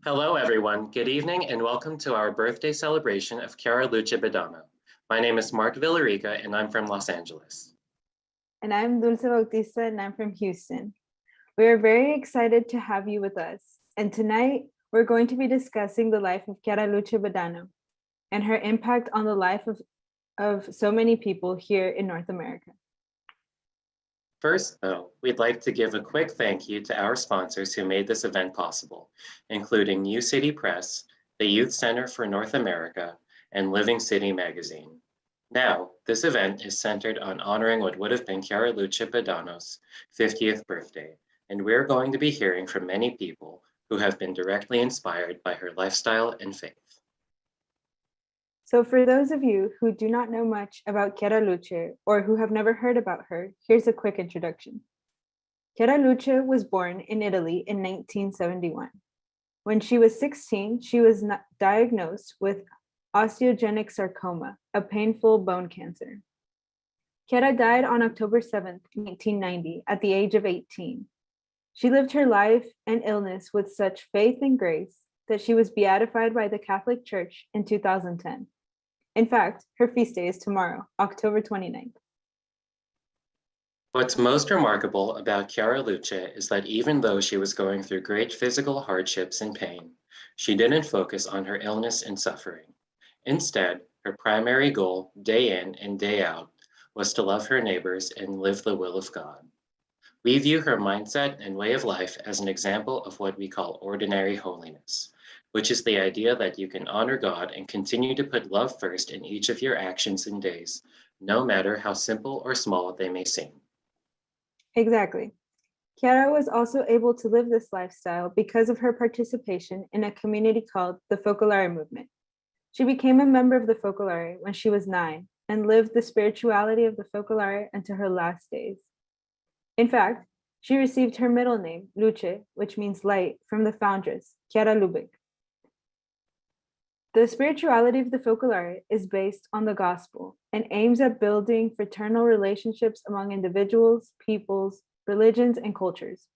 Hello, everyone. Good evening, and welcome to our birthday celebration of Chiara Luce Badano. My name is Mark Villarica, and I'm from Los Angeles. And I'm Dulce Bautista, and I'm from Houston. We are very excited to have you with us. And tonight, we're going to be discussing the life of Chiara Luce Badano and her impact on the life of so many people here in North America. First, though, we'd like to give a quick thank you to our sponsors who made this event possible, including New City Press, the Youth Center for North America, and Living City Magazine. Now, this event is centered on honoring what would have been Chiara Luce Badano's 50th birthday, and we're going to be hearing from many people who have been directly inspired by her lifestyle and faith. So for those of you who do not know much about Chiara Luce or who have never heard about her, here's a quick introduction. Chiara Luce was born in Italy in 1971. When she was 16, she was diagnosed with osteogenic sarcoma, a painful bone cancer. Chiara died on October 7th, 1990, at the age of 18. She lived her life and illness with such faith and grace that she was beatified by the Catholic Church in 2010. In fact, her feast day is tomorrow, October 29th. What's most remarkable about Chiara Luce is that even though she was going through great physical hardships and pain, she didn't focus on her illness and suffering. Instead, her primary goal, day in and day out, was to love her neighbors and live the will of God. We view her mindset and way of life as an example of what we call ordinary holiness, which is the idea that you can honor God and continue to put love first in each of your actions and days, no matter how simple or small they may seem. Exactly. Chiara was also able to live this lifestyle because of her participation in a community called the Focolare movement. She became a member of the Focolare when she was 9 and lived the spirituality of the Focolare until her last days. In fact, she received her middle name, Luce, which means light, from the foundress, Chiara Lubich. The spirituality of the Focolare is based on the gospel and aims at building fraternal relationships among individuals, peoples, religions, and cultures.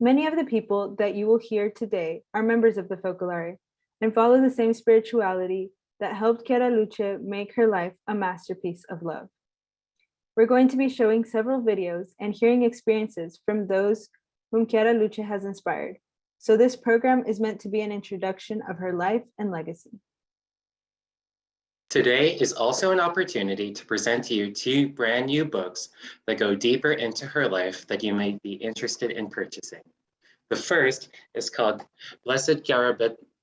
Many of the people that you will hear today are members of the Focolare and follow the same spirituality that helped Chiara Luce make her life a masterpiece of love. We're going to be showing several videos and hearing experiences from those whom Chiara Luce has inspired. So this program is meant to be an introduction of her life and legacy. Today is also an opportunity to present to you 2 brand new books that go deeper into her life that you may be interested in purchasing. The first is called Blessed Chiara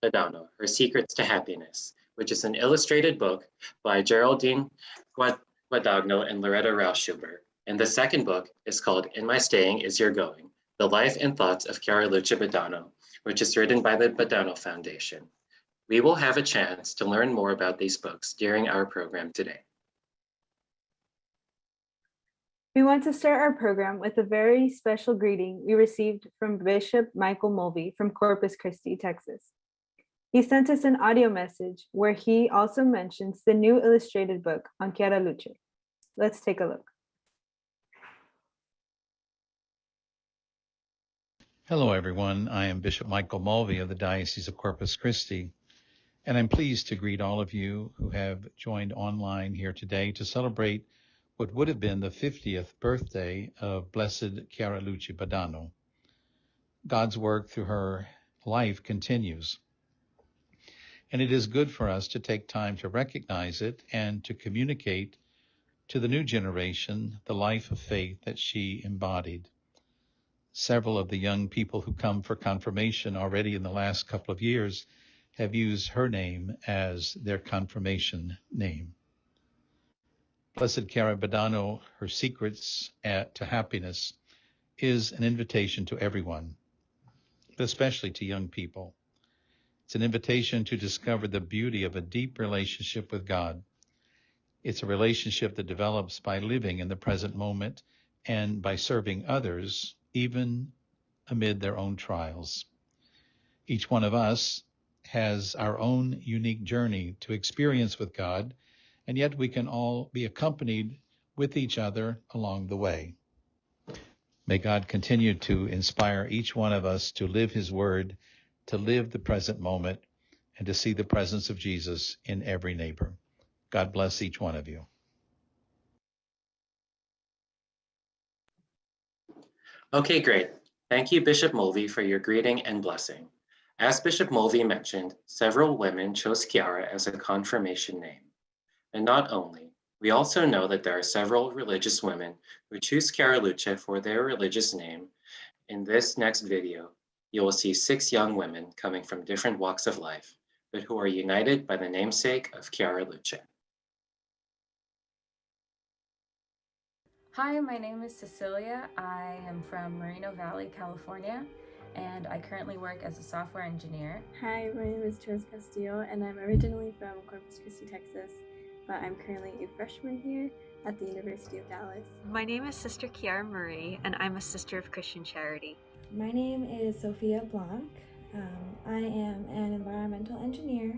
Badano, Her Secrets to Happiness, which is an illustrated book by Geraldine Guadagno and Loretta Rauschhuber. And the second book is called In My Staying Is Your Going, The Life and Thoughts of Chiara Luce Badano, which is written by the Badano Foundation. We will have a chance to learn more about these books during our program today. We want to start our program with a very special greeting we received from Bishop Michael Mulvey from Corpus Christi, Texas. He sent us an audio message where he also mentions the new illustrated book on Chiara Luce. Let's take a look. Hello, everyone. I am Bishop Michael Mulvey of the Diocese of Corpus Christi, and I'm pleased to greet all of you who have joined online here today to celebrate what would have been the 50th birthday of Blessed Chiara Luce Badano. God's work through her life continues, and it is good for us to take time to recognize it and to communicate to the new generation the life of faith that she embodied. Several of the young people who come for confirmation already in the last couple of years have used her name as their confirmation name. Blessed Chiara Badano, Her Secrets to Happiness, is an invitation to everyone, but especially to young people. It's an invitation to discover the beauty of a deep relationship with God. It's a relationship that develops by living in the present moment and by serving others, even amid their own trials. Each one of us has our own unique journey to experience with God, and yet we can all be accompanied with each other along the way. May God continue to inspire each one of us to live his word to live the present moment, and to see the presence of Jesus in every neighbor. God bless each one of you. Okay, great. Thank you, Bishop Mulvey, for your greeting and blessing. As Bishop Mulvey mentioned, several women chose Chiara as a confirmation name. And not only, we also know that there are several religious women who choose Chiara Luce for their religious name. In this next video, you will see 6 young women coming from different walks of life, but who are united by the namesake of Chiara Luce. Hi, my name is Cecilia. I am from Moreno Valley, California, and I currently work as a software engineer. Hi, my name is Chiara Castillo, and I'm originally from Corpus Christi, Texas, but I'm currently a freshman here at the University of Dallas. My name is Sister Chiara Marie, and I'm a sister of Christian Charity. My name is Sophia Blanc. I am an environmental engineer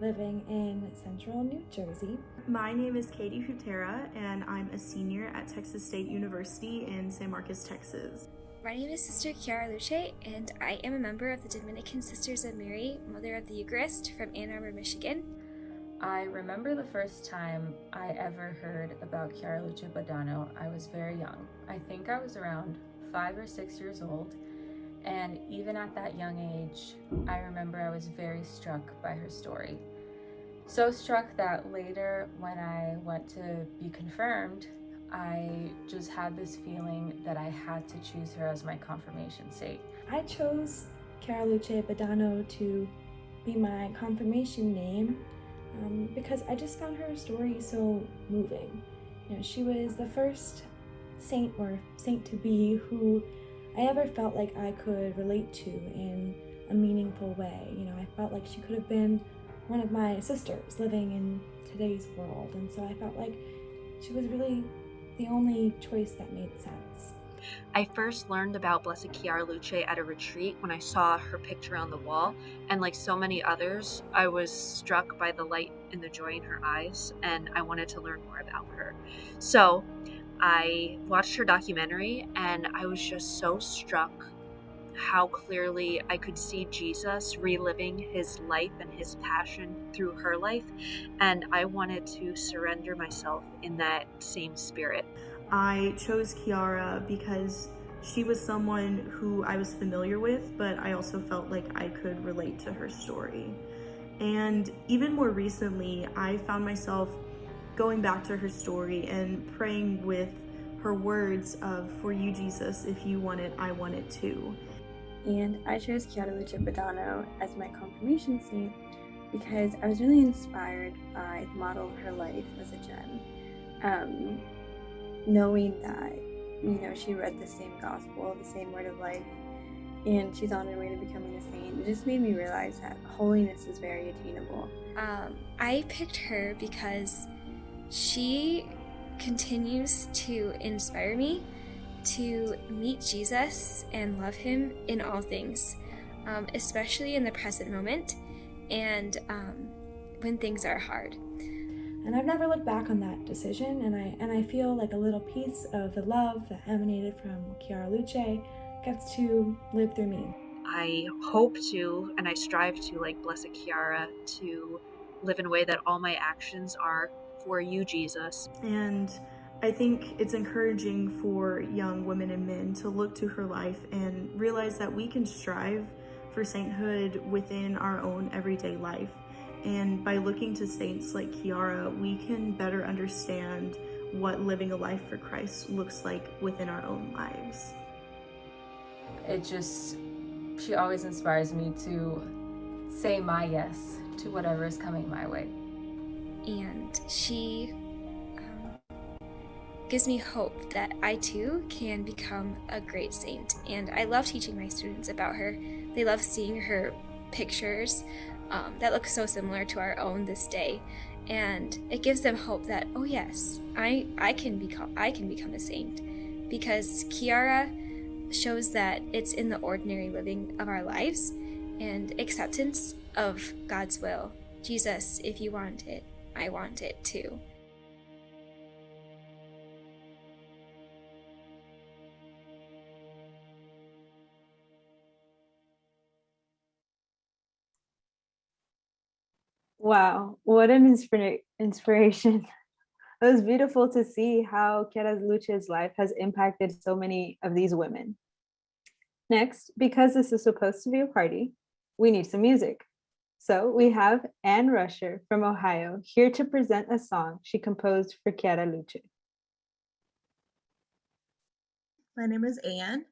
living in central New Jersey. My name is Katie Hutera, and I'm a senior at Texas State University in San Marcos, Texas. My name is Sister Chiara Luce, and I am a member of the Dominican Sisters of Mary, Mother of the Eucharist, from Ann Arbor, Michigan. I remember the first time I ever heard about Chiara Luce Badano. I was very young. I think I was around 5 or 6 years old, and even at that young age, I remember I was very struck by her story. So struck that later, when I went to be confirmed, I just had this feeling that I had to choose her as my confirmation saint. I chose Chiara Luce Badano to be my confirmation name because I just found her story so moving. You know, she was the first saint or saint-to-be who I ever felt like I could relate to in a meaningful way. You know, I felt like she could have been one of my sisters living in today's world, and so I felt like she was really the only choice that made sense. I first learned about Blessed Chiara Luce at a retreat when I saw her picture on the wall, and like so many others, I was struck by the light and the joy in her eyes, and I wanted to learn more about her. So I watched her documentary, and I was just so struck how clearly I could see Jesus reliving his life and his passion through her life, and I wanted to surrender myself in that same spirit. I chose Chiara because she was someone who I was familiar with, but I also felt like I could relate to her story. And even more recently, I found myself going back to her story and praying with her words of, "For you, Jesus, if you want it, I want it too." And I chose Chiara Luce Badano as my confirmation saint because I was really inspired by the model of her life as a Gen. Knowing that, you know, she read the same gospel, the same word of life, and she's on her way to becoming a saint, it just made me realize that holiness is very attainable. I picked her because she continues to inspire me to meet Jesus and love him in all things, especially in the present moment and when things are hard. And I've never looked back on that decision, and I feel like a little piece of the love that emanated from Chiara Luce gets to live through me. I hope to, and I strive to, like Blessed Chiara, to live in a way that all my actions are for you, Jesus. And I think it's encouraging for young women and men to look to her life and realize that we can strive for sainthood within our own everyday life. And by looking to saints like Chiara, we can better understand what living a life for Christ looks like within our own lives. She always inspires me to say my yes to whatever is coming my way. And she gives me hope that I too can become a great saint. And I love teaching my students about her. They love seeing her pictures that look so similar to our own this day, and it gives them hope that, oh yes, I can become a saint, because Chiara shows that it's in the ordinary living of our lives and acceptance of God's will. Jesus, if you want it, I want it too. Wow, what an inspiration. It was beautiful to see how Chiara Luce's life has impacted so many of these women. Next, because this is supposed to be a party, we need some music. So we have Anne Rusher from Ohio here to present a song she composed for Chiara Luce. My name is Anne.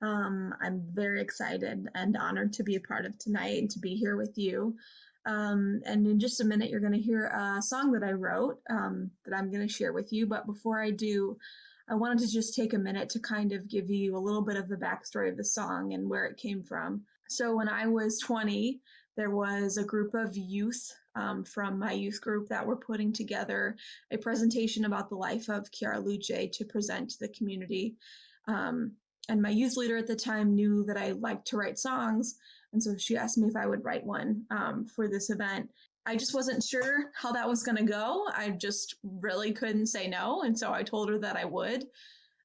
I'm very excited and honored to be a part of tonight and to be here with you. And in just a minute, you're going to hear a song that I wrote that I'm going to share with you. But before I do, I wanted to just take a minute to kind of give you a little bit of the backstory of the song and where it came from. So when I was 20, there was a group of youth from my youth group that were putting together a presentation about the life of Chiara Luce to present to the community. And my youth leader at the time knew that I liked to write songs, and so she asked me if I would write one for this event. I just wasn't sure how that was going to go. I just really couldn't say no, and so I told her that I would.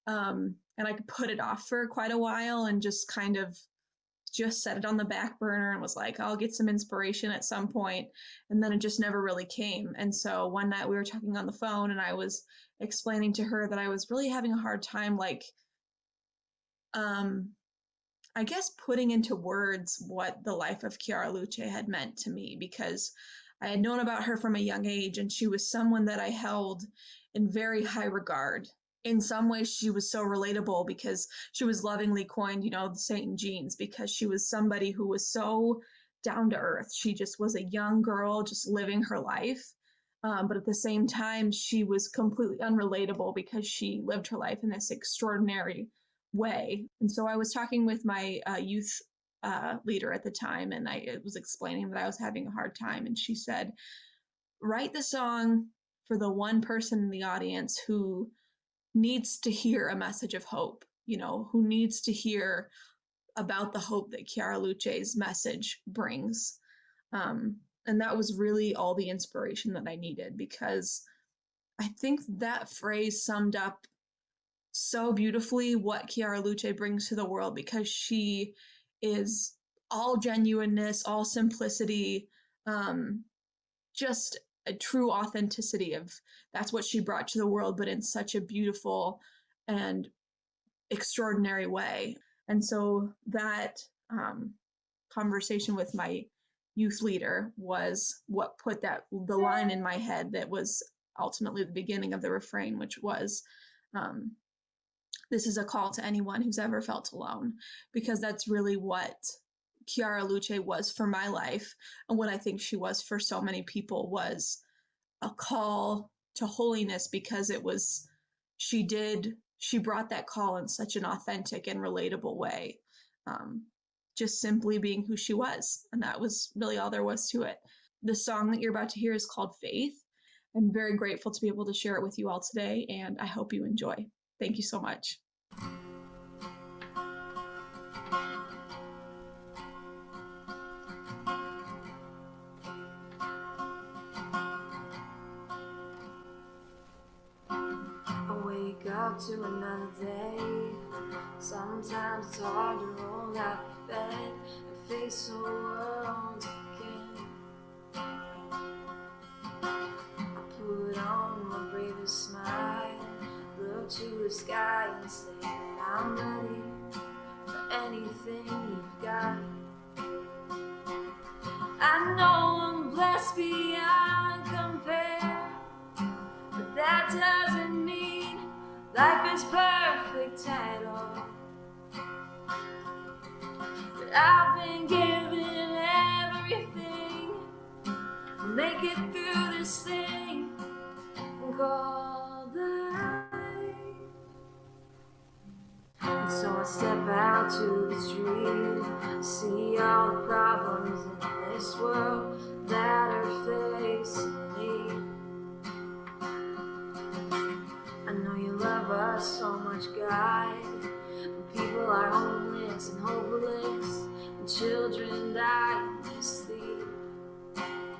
And I could put it off for quite a while and just kind of just set it on the back burner and was like, I'll get some inspiration at some point. And then it just never really came. And so one night we were talking on the phone and I was explaining to her that I was really having a hard time, I guess putting into words what the life of Chiara Luce had meant to me, because I had known about her from a young age and she was someone that I held in very high regard. In some ways, she was so relatable because she was lovingly coined, the Saint in jeans, because she was somebody who was so down to earth. She just was a young girl just living her life. But at the same time, she was completely unrelatable because she lived her life in this extraordinary way. And so I was talking with my youth leader at the time, and I was explaining that I was having a hard time. And she said, write the song for the one person in the audience who needs to hear a message of hope, who needs to hear about the hope that Chiara Luce's message brings. And that was really all the inspiration that I needed, because I think that phrase summed up so beautifully what Chiara Luce brings to the world, because she is all genuineness, all simplicity, just a true authenticity of that's what she brought to the world, but in such a beautiful and extraordinary way. And so that conversation with my youth leader was what put the line in my head that was ultimately the beginning of the refrain, which was, this is a call to anyone who's ever felt alone, because that's really what Chiara Luce was for my life, and what I think she was for so many people, was a call to holiness, because she brought that call in such an authentic and relatable way, just simply being who she was, and that was really all there was to it. The song that you're about to hear is called Faith. I'm very grateful to be able to share it with you all today, and I hope you enjoy. Thank you so much. Up to another day. Sometimes it's hard to roll out of bed and face the world again. I put on my bravest smile, look to the sky and say that I'm ready for anything you've got. I know I'm blessed beyond compare, but that doesn't mean life is perfect at all. But I've been given everything to make it through this thing called life. And so I step out to the street, see all the problems in this world that are facing me. I know you love us so much, God. When people are homeless and hopeless, and children die in their sleep.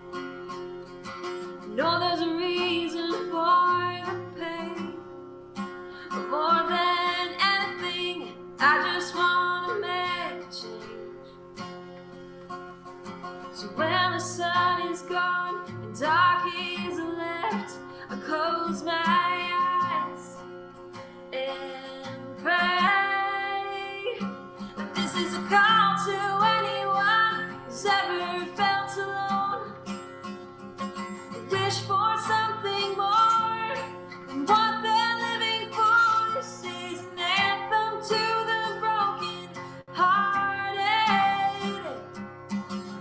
I know there's a reason for the pain, but more than anything, I just want to make a change. So when the sun is gone my eyes and pray. This is a call to anyone who's ever felt alone. Wish for something more than what they're living for. This is an anthem to the broken hearted.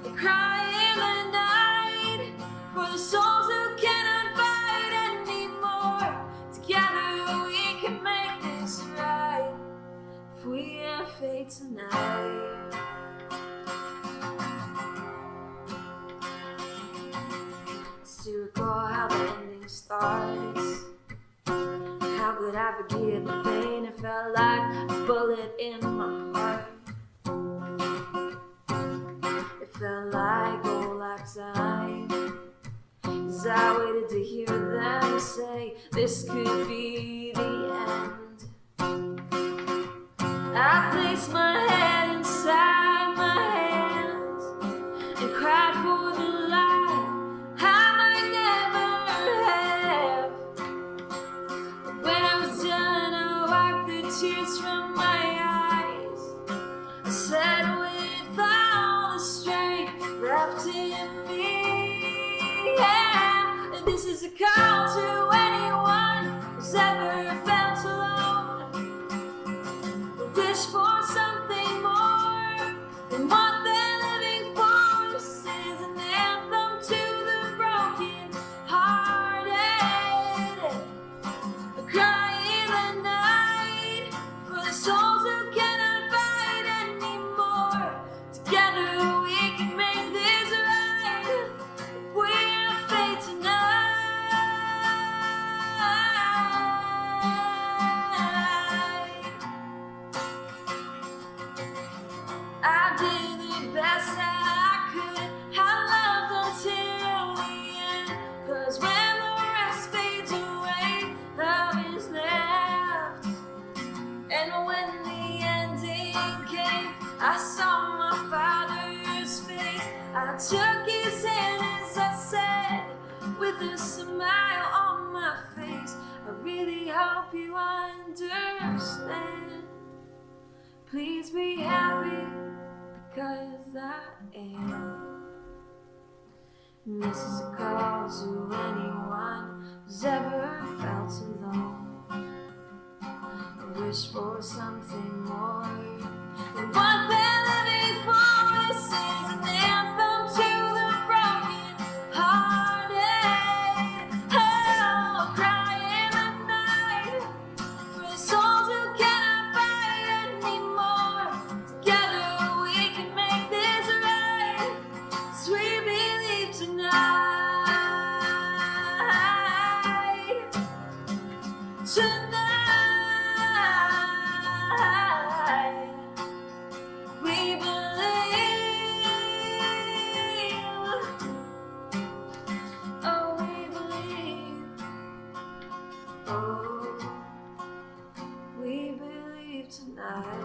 They cry in the night for the souls who cannot fight anymore. Together we can make this right if we have faith tonight. To recall how the ending starts. How could I forget the pain? It felt like a bullet in my heart. It felt like old like time, as I waited to hear them say this could be the end. I placed my head inside my hands and cried for the life I might never have. When I was done, I wiped the tears from my eyes. I said with all the strength left in me, yeah. And this is a call to anyone who's ever felt alone. Wish for something more than what they're living for. This is an anthem to the broken hearted. Cry in the night for the souls who cannot fight anymore. Together we can make this right if we have faith tonight. I did the best that I could. I loved until the end. 'Cause when the rest fades away, love is left. And when the ending came, I saw my father's face. I took his hand as I said, with a smile on my face, I really hope you understand. Please be happy, because I am. And this is a call to anyone who's ever felt alone. I wish for something more than what they're living for. This is an anthem to the broken hearted. Oh, cry in the night for the souls who cannot fight anymore. Together we can make this right, 'cause we believe tonight. Tonight we believe. Oh, we believe. Oh, we believe tonight.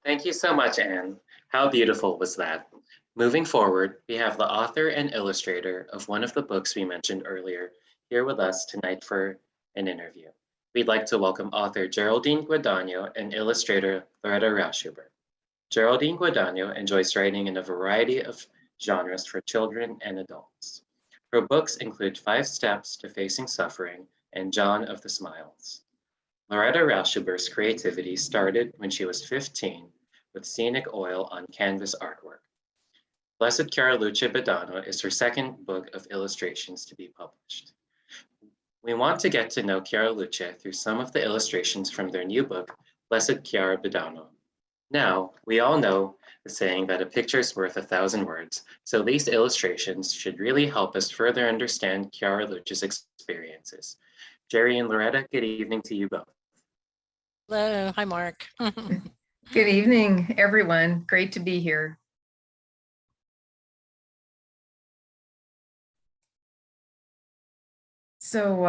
Thank you so much, Anne. How beautiful was that? Moving forward, we have the author and illustrator of one of the books we mentioned earlier here with us tonight for an interview. We'd like to welcome author Geraldine Guadagno and illustrator Loretta Rauschuber. Geraldine Guadagno enjoys writing in a variety of genres for children and adults. Her books include 5 Steps to Facing Suffering and John of the Smiles. Loretta Rauschuber's creativity started when she was 15 with scenic oil on canvas artwork. Blessed Chiara Luce Badano is her second book of illustrations to be published. We want to get to know Chiara Luce through some of the illustrations from their new book, Blessed Chiara Badano. Now, we all know the saying that a picture is worth 1,000 words, so these illustrations should really help us further understand Chiara Luce's experiences. Jerry and Loretta, good evening to you both. Hello, hi Mark. Good evening, everyone. Great to be here. So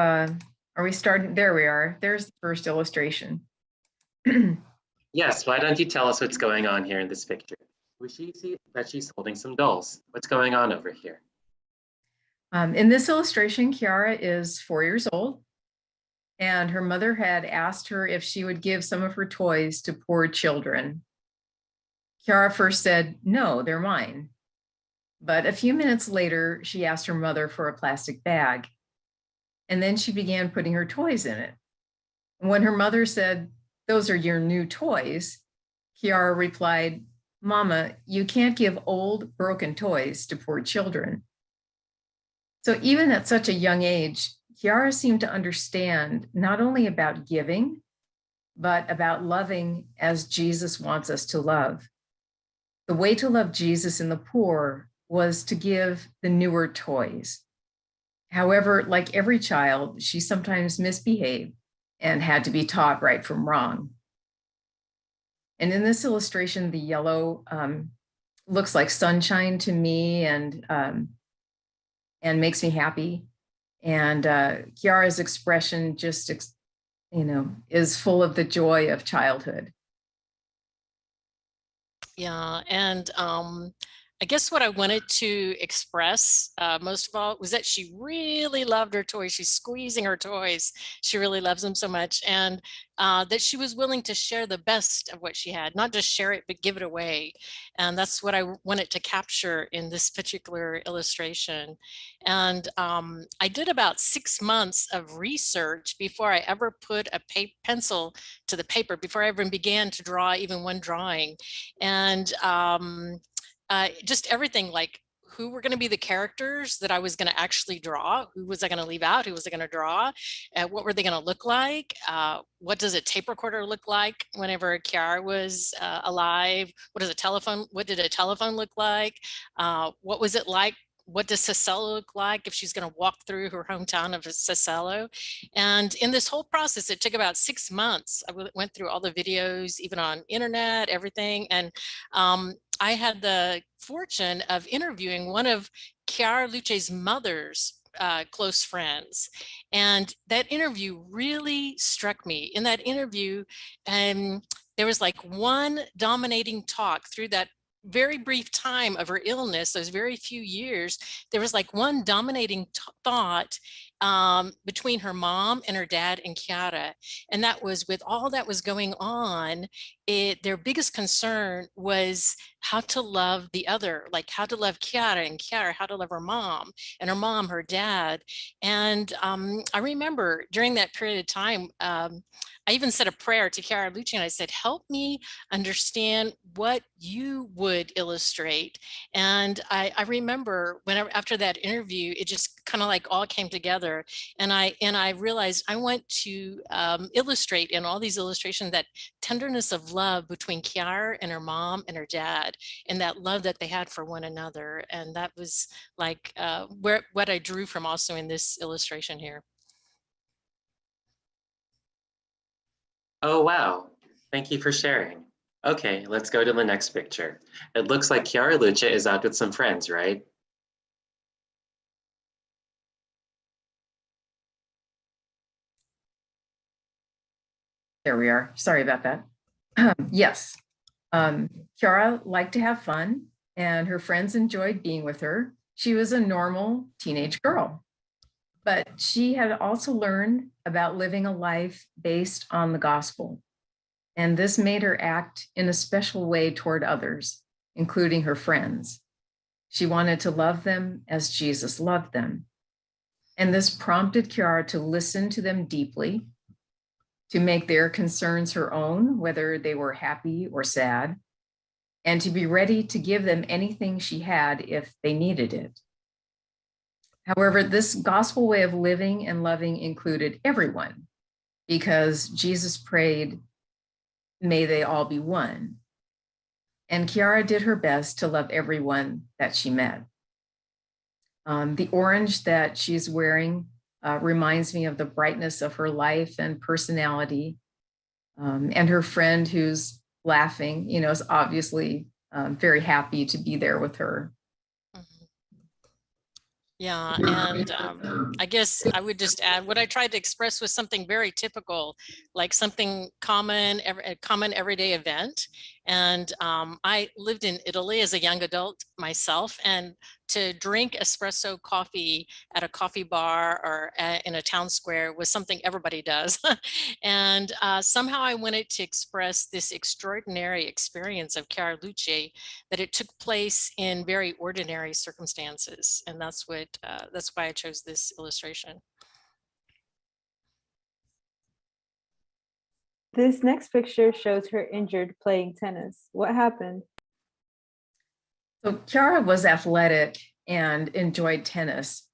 Are we starting? There we are. There's the first illustration. Yes, why don't you tell us what's going on here in this picture? We see that she's holding some dolls. What's going on over here? In this illustration, Chiara is 4 years old, and her mother had asked her if she would give some of her toys to poor children. Chiara first said, "No, they're mine." But a few minutes later, she asked her mother for a plastic bag, and then she began putting her toys in it. When her mother said, "Those are your new toys," Chiara replied, "Mama, you can't give old, broken toys to poor children." So even at such a young age, Chiara seemed to understand not only about giving, but about loving as Jesus wants us to love. The way to love Jesus in the poor was to give the newer toys. However, like every child, she sometimes misbehaved and had to be taught right from wrong. And in this illustration, the yellow looks like sunshine to me and makes me happy. And Chiara's expression just, is full of the joy of childhood. Yeah, and I guess what I wanted to express most of all was that she really loved her toys. She's squeezing her toys. She really loves them so much. And that she was willing to share the best of what she had, not just share it, but give it away. And that's what I wanted to capture in this particular illustration. And I did about 6 months of research before I ever put a pencil to the paper, before I even began to draw even one drawing. And just everything, like who were going to be the characters that I was going to actually draw, who was I going to leave out, who was I going to draw, what were they going to look like, what does a tape recorder look like whenever Chiara was alive, what did a telephone look like, what was it like, what does Sassello look like if she's going to walk through her hometown of Sassello. And in this whole process, it took about 6 months. I went through all the videos, even on internet, everything. And I had the fortune of interviewing one of Chiara Luce's mother's close friends. And that interview really struck me. In that interview, there was like one dominating talk through that very brief time of her illness, those very few years. There was like one dominating thought between her mom and her dad and Chiara. And that was, with all that was going on, their biggest concern was how to love the other, like how to love Chiara, and Chiara how to love her mom, and her mom, her dad. And I remember during that period of time, I even said a prayer to Chiara Luce, and I said, help me understand what you would illustrate. And I remember whenever, after that interview, it just kind of like all came together. And I realized I want to illustrate in all these illustrations that tenderness of love between Chiara and her mom and her dad, and that love that they had for one another. And that was like what I drew from also in this illustration here. Oh, wow. Thank you for sharing. Okay, let's go to the next picture. It looks like Chiara Luce is out with some friends, right? There we are. Sorry about that. Yes. Chiara liked to have fun, and her friends enjoyed being with her. She was a normal teenage girl, but she had also learned about living a life based on the gospel. And this made her act in a special way toward others, including her friends. She wanted to love them as Jesus loved them. And this prompted Chiara to listen to them deeply, to make their concerns her own, whether they were happy or sad, and to be ready to give them anything she had if they needed it. However, this gospel way of living and loving included everyone, because Jesus prayed, "May they all be one." And Chiara did her best to love everyone that she met. The orange that she's wearing reminds me of the brightness of her life and personality. And her friend who's laughing, is obviously very happy to be there with her. Yeah, and I guess I would just add what I tried to express was something very typical, like something common, a common everyday event. And I lived in Italy as a young adult myself, and to drink espresso coffee at a coffee bar or in a town square was something everybody does. And somehow I wanted to express this extraordinary experience of Chiara Luce, that it took place in very ordinary circumstances. And that's why I chose this illustration. This next picture shows her injured playing tennis. What happened? So Chiara was athletic and enjoyed tennis.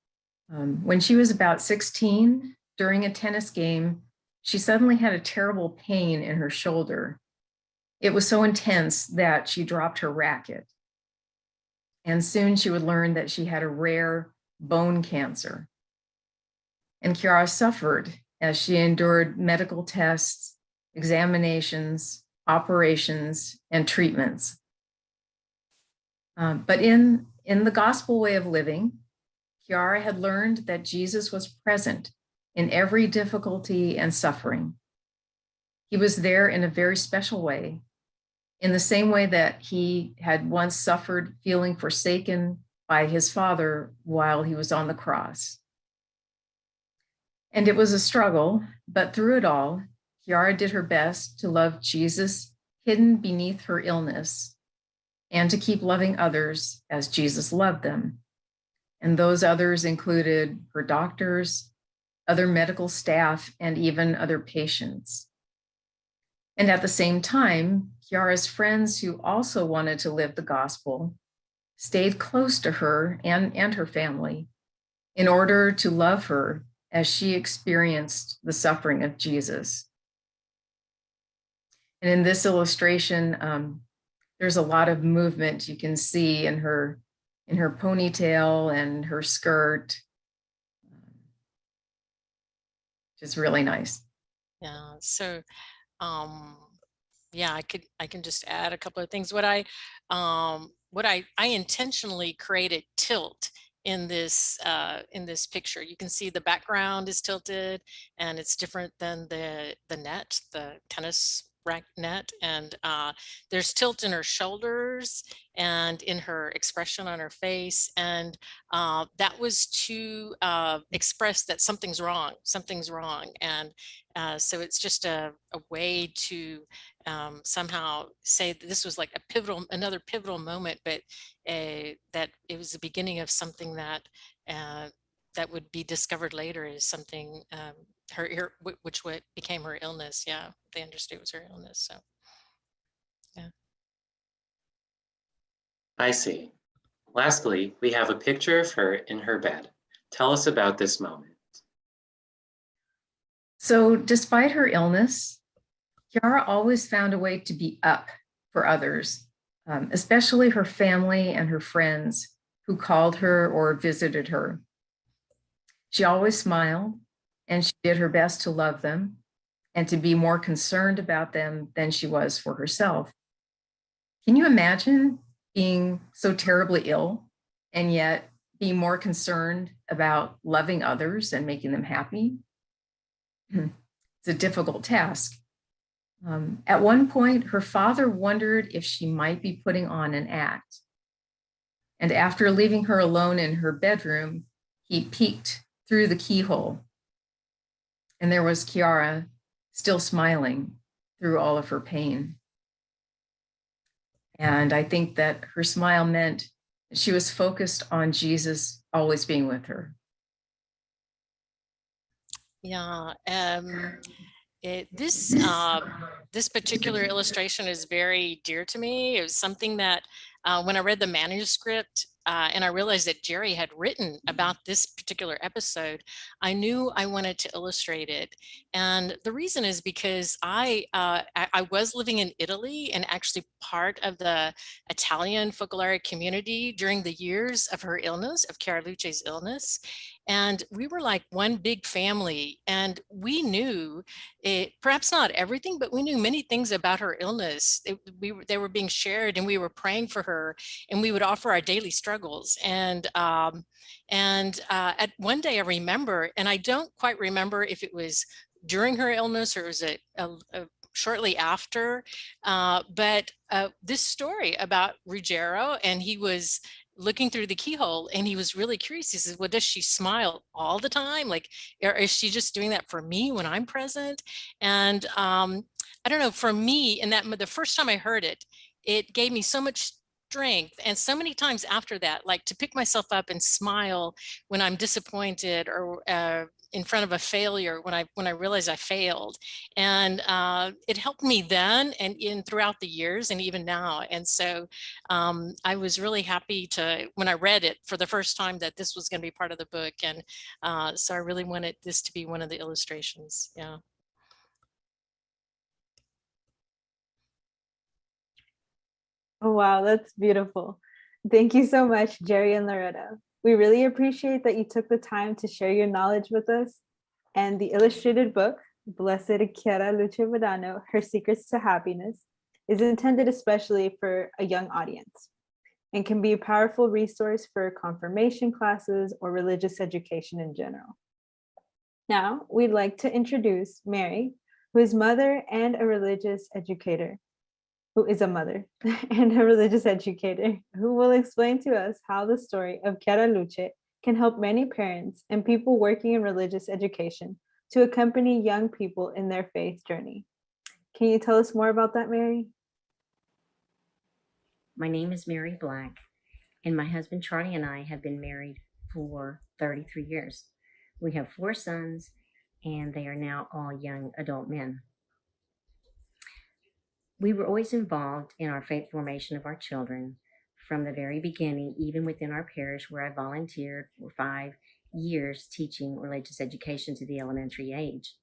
When she was about 16, during a tennis game, she suddenly had a terrible pain in her shoulder. It was so intense that she dropped her racket. And soon she would learn that she had a rare bone cancer. And Chiara suffered as she endured medical tests, examinations, operations, and treatments. But in the gospel way of living, Chiara had learned that Jesus was present in every difficulty and suffering. He was there in a very special way, in the same way that he had once suffered feeling forsaken by his Father while he was on the cross. And it was a struggle, but through it all, Chiara did her best to love Jesus hidden beneath her illness and to keep loving others as Jesus loved them. And those others included her doctors, other medical staff, and even other patients. And at the same time, Chiara's friends who also wanted to live the gospel stayed close to her and her family in order to love her as she experienced the suffering of Jesus. And in this illustration, there's a lot of movement you can see in her ponytail and her skirt. Just really nice. Yeah. So, yeah, I can just add a couple of things. What I intentionally created tilt in this picture. You can see the background is tilted, and it's different than the net, the tennis rack net, and there's tilt in her shoulders and in her expression on her face, and that was to express that something's wrong, and so it's just a way to somehow say that this was like another pivotal moment, but that it was the beginning of something that that would be discovered later as something which what became her illness. Yeah, they understood it was her illness. So, yeah. I see. Lastly, we have a picture of her in her bed. Tell us about this moment. So despite her illness, Chiara always found a way to be up for others, especially her family and her friends who called her or visited her. She always smiled, and she did her best to love them and to be more concerned about them than she was for herself. Can you imagine being so terribly ill and yet being more concerned about loving others and making them happy? It's a difficult task. At one point, her father wondered if she might be putting on an act. And after leaving her alone in her bedroom, he peeked through the keyhole. And there was Chiara still smiling through all of her pain. And I think that her smile meant she was focused on Jesus always being with her. Yeah. This particular illustration is very dear to me. It was something that when I read the manuscript and I realized that Jerry had written about this particular episode, I knew I wanted to illustrate it. And the reason is because I was living in Italy and actually part of the Italian focolare community during the years of her illness, of Chiara Luce's illness. And we were like one big family, and we knew perhaps not everything, but we knew many things about her illness. They were being shared, and we were praying for her her, and we would offer our daily struggles. And at one day I remember, and I don't quite remember if it was during her illness or was it shortly after, but this story about Ruggiero, and he was looking through the keyhole and he was really curious. He says, well, does she smile all the time? Like, or is she just doing that for me when I'm present? And I don't know, for me, and that the first time I heard it, it gave me so much strength. And so many times after that, like to pick myself up and smile when I'm disappointed or in front of a failure, when I realized I failed. And it helped me then and in throughout the years and even now. And so I was really happy when I read it for the first time, that this was going to be part of the book. And so I really wanted this to be one of the illustrations. Yeah. Oh, wow, that's beautiful. Thank you so much, Jerry and Loretta. We really appreciate that you took the time to share your knowledge with us. And the illustrated book, Blessed Chiara Luce Badano, Her Secrets to Happiness, is intended especially for a young audience and can be a powerful resource for confirmation classes or religious education in general. Now, we'd like to introduce Mary, who is mother and a religious educator, who is a mother and a religious educator, who will explain to us how the story of Chiara Luce can help many parents and people working in religious education to accompany young people in their faith journey. Can you tell us more about that, Mary? My name is Mary Black, and my husband Charlie and I have been married for 33 years. We have 4 sons, and they are now all young adult men. We were always involved in our faith formation of our children from the very beginning, even within our parish where I volunteered for 5 years teaching religious education to the elementary age.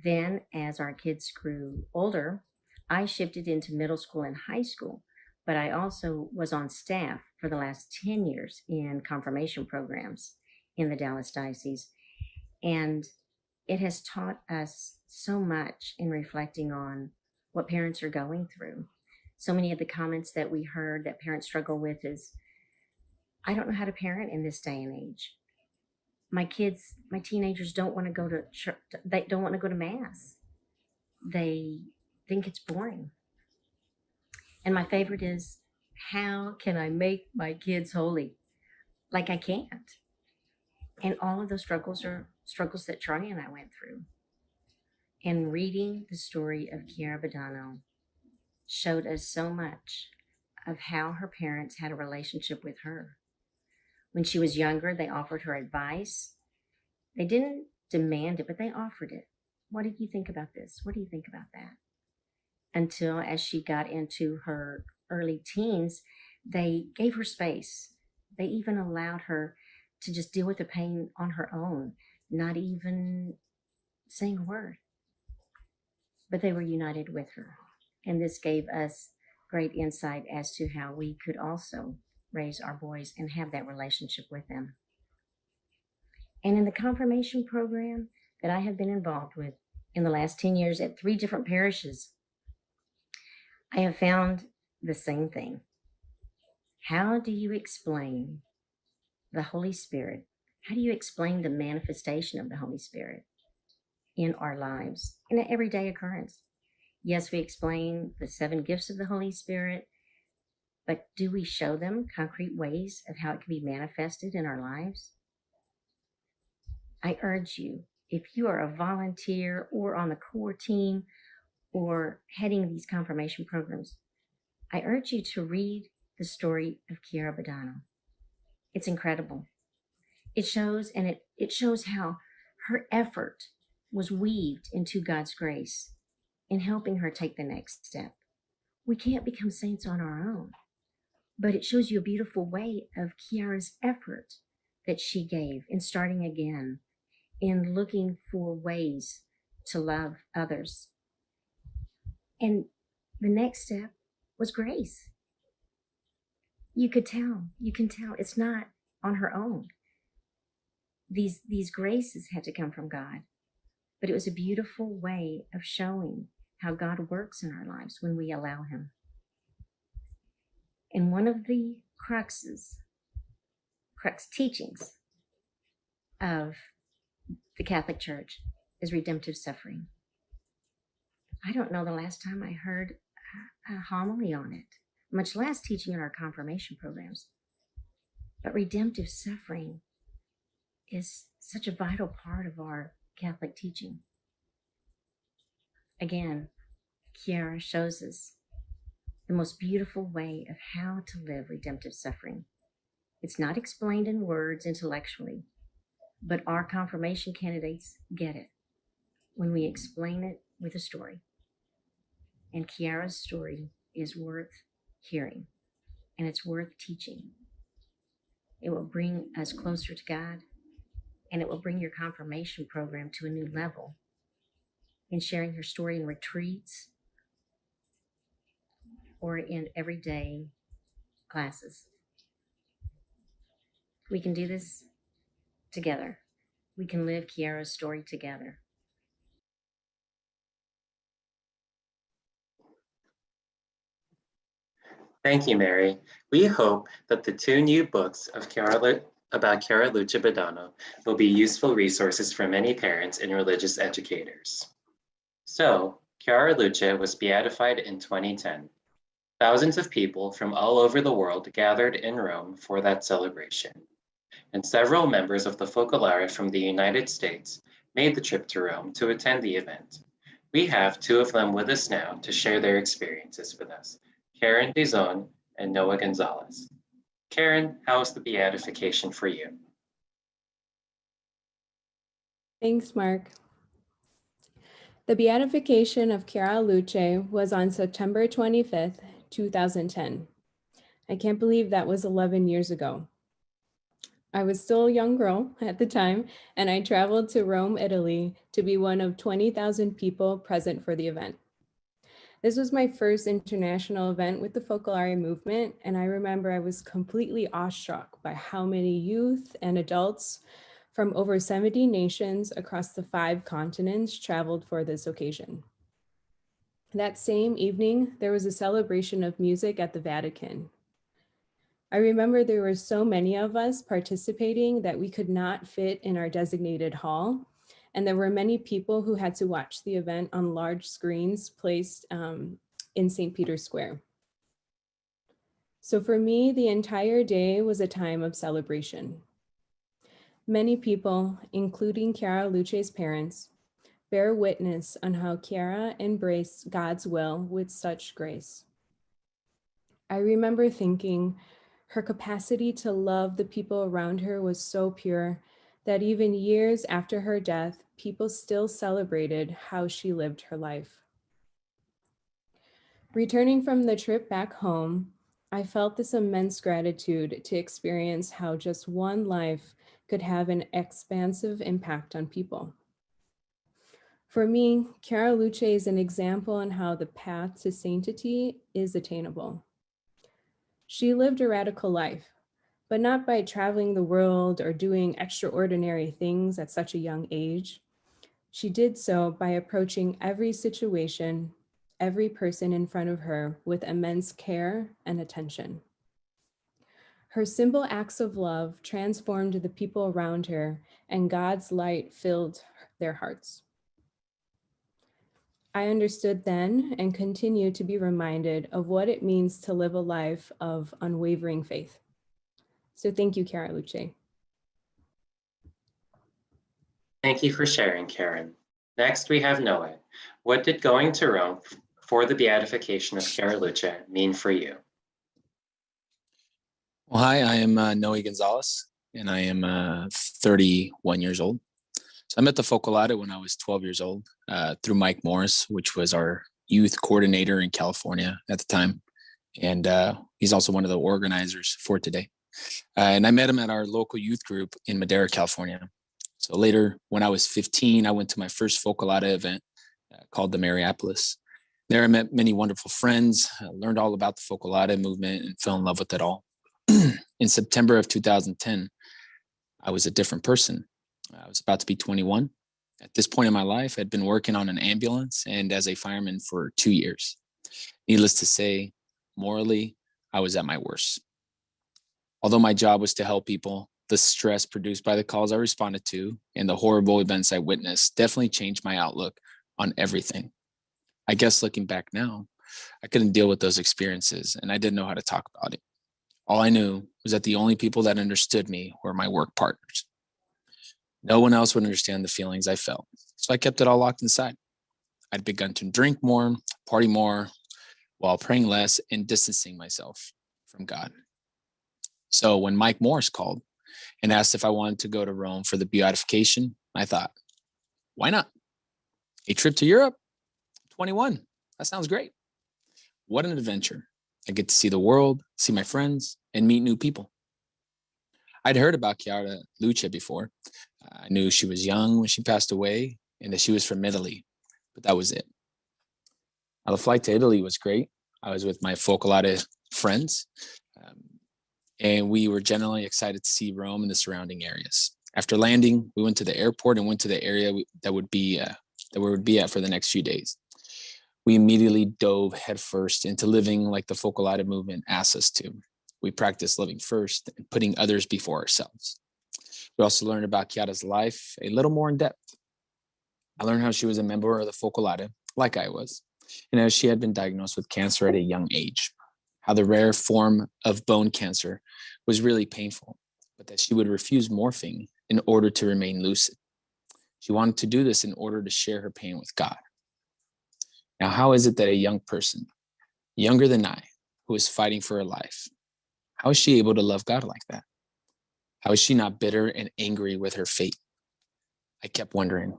Then, as our kids grew older, I shifted into middle school and high school, but I also was on staff for the last 10 years in confirmation programs in the Dallas Diocese. And it has taught us so much in reflecting on what parents are going through. So many of the comments that we heard that parents struggle with is, I don't know how to parent in this day and age. My kids, my teenagers don't want to go to church, they don't want to go to mass. They think it's boring. And my favorite is, how can I make my kids holy? Like I can't. And all of those struggles are struggles that Charlie and I went through. And reading the story of Chiara Badano showed us so much of how her parents had a relationship with her. When she was younger, they offered her advice. They didn't demand it, but they offered it. What did you think about this? What do you think about that? Until as she got into her early teens, they gave her space. They even allowed her to just deal with the pain on her own, not even saying a word. But they were united with her. And this gave us great insight as to how we could also raise our boys and have that relationship with them. And in the confirmation program that I have been involved with in the last 10 years at 3 different parishes, I have found the same thing. How do you explain the Holy Spirit? How do you explain the manifestation of the Holy Spirit in our lives, in an everyday occurrence? Yes, we explain the 7 gifts of the Holy Spirit, but do we show them concrete ways of how it can be manifested in our lives? I urge you, if you are a volunteer or on the core team or heading these confirmation programs, I urge you to read the story of Chiara Badano. It's incredible. It shows, and it shows how her effort was weaved into God's grace in helping her take the next step. We can't become saints on our own, but it shows you a beautiful way of Chiara's effort that she gave in starting again, in looking for ways to love others. And the next step was grace. You can tell it's not on her own. These graces had to come from God, but it was a beautiful way of showing how God works in our lives when we allow him. And one of the crux teachings of the Catholic Church is redemptive suffering. I don't know the last time I heard a homily on it, much less teaching in our confirmation programs. But redemptive suffering is such a vital part of our Catholic teaching. Again, Chiara shows us the most beautiful way of how to live redemptive suffering. It's not explained in words intellectually, but our confirmation candidates get it when we explain it with a story. And Chiara's story is worth hearing, and it's worth teaching. It will bring us closer to God, and it will bring your confirmation program to a new level in sharing her story in retreats or in everyday classes. We can do this together. We can live Chiara's story together. Thank you, Mary. We hope that the 2 new books of about Chiara Luce Badano will be useful resources for many parents and religious educators. So, Chiara Luce was beatified in 2010. Thousands of people from all over the world gathered in Rome for that celebration. And several members of the Focolare from the United States made the trip to Rome to attend the event. We have 2 of them with us now to share their experiences with us, Karen Dizon and Noah Gonzalez. Karen, how was the beatification for you? Thanks, Mark. The beatification of Chiara Luce was on September 25th, 2010. I can't believe that was 11 years ago. I was still a young girl at the time, and I traveled to Rome, Italy to be one of 20,000 people present for the event. This was my first international event with the Focolare movement, and I remember I was completely awestruck by how many youth and adults from over 70 nations across the 5 continents traveled for this occasion. That same evening, there was a celebration of music at the Vatican. I remember there were so many of us participating that we could not fit in our designated hall, and there were many people who had to watch the event on large screens placed in St. Peter's Square. So for me, the entire day was a time of celebration. Many people, including Chiara Luce's parents, bear witness on how Chiara embraced God's will with such grace. I remember thinking her capacity to love the people around her was so pure that even years after her death, people still celebrated how she lived her life. Returning from the trip back home, I felt this immense gratitude to experience how just one life could have an expansive impact on people. For me, Chiara Luce is an example on how the path to sanctity is attainable. She lived a radical life, but not by traveling the world or doing extraordinary things at such a young age. She did so by approaching every situation, every person in front of her with immense care and attention. Her simple acts of love transformed the people around her, and God's light filled their hearts. I understood then and continue to be reminded of what it means to live a life of unwavering faith. So thank you, Chiara Luce. Thank you for sharing, Karen. Next, we have Noah. What did going to Rome for the beatification of Chiara Luce mean for you? Well, hi, I am Noe Gonzalez, and I am 31 years old. So I met the Focolare when I was 12 years old through Mike Morris, which was our youth coordinator in California at the time. And he's also one of the organizers for today. And I met him at our local youth group in Madera, California. So later, when I was 15, I went to my first Focolare event called the Mariapolis. There I met many wonderful friends, learned all about the Focolare movement, and fell in love with it all. In September of 2010, I was a different person. I was about to be 21. At this point in my life, I'd been working on an ambulance and as a fireman for 2 years. Needless to say, morally, I was at my worst. Although my job was to help people, the stress produced by the calls I responded to and the horrible events I witnessed definitely changed my outlook on everything. I guess looking back now, I couldn't deal with those experiences and I didn't know how to talk about it. All I knew was that the only people that understood me were my work partners. No one else would understand the feelings I felt, so I kept it all locked inside. I'd begun to drink more, party more, while praying less and distancing myself from God. So when Mike Morris called and asked if I wanted to go to Rome for the beatification, I thought, why not? A trip to Europe? 21. That sounds great. What an adventure. I get to see the world, see my friends, and meet new people. I'd heard about Chiara Luce before. I knew she was young when she passed away and that she was from Italy, but that was it. Now, the flight to Italy was great. I was with my Focolare friends, and we were generally excited to see Rome and the surrounding areas. After landing, we went to the airport and went to the area that we would be at for the next few days. We immediately dove headfirst into living like the Focolare movement asked us to. We practiced living first and putting others before ourselves. We also learned about Chiara's life a little more in depth. I learned how she was a member of the Focolare, like I was, and how she had been diagnosed with cancer at a young age, how the rare form of bone cancer was really painful, but that she would refuse morphine in order to remain lucid. She wanted to do this in order to share her pain with God. Now, how is it that a young person, younger than I, who is fighting for her life, how is she able to love God like that? How is she not bitter and angry with her fate? I kept wondering,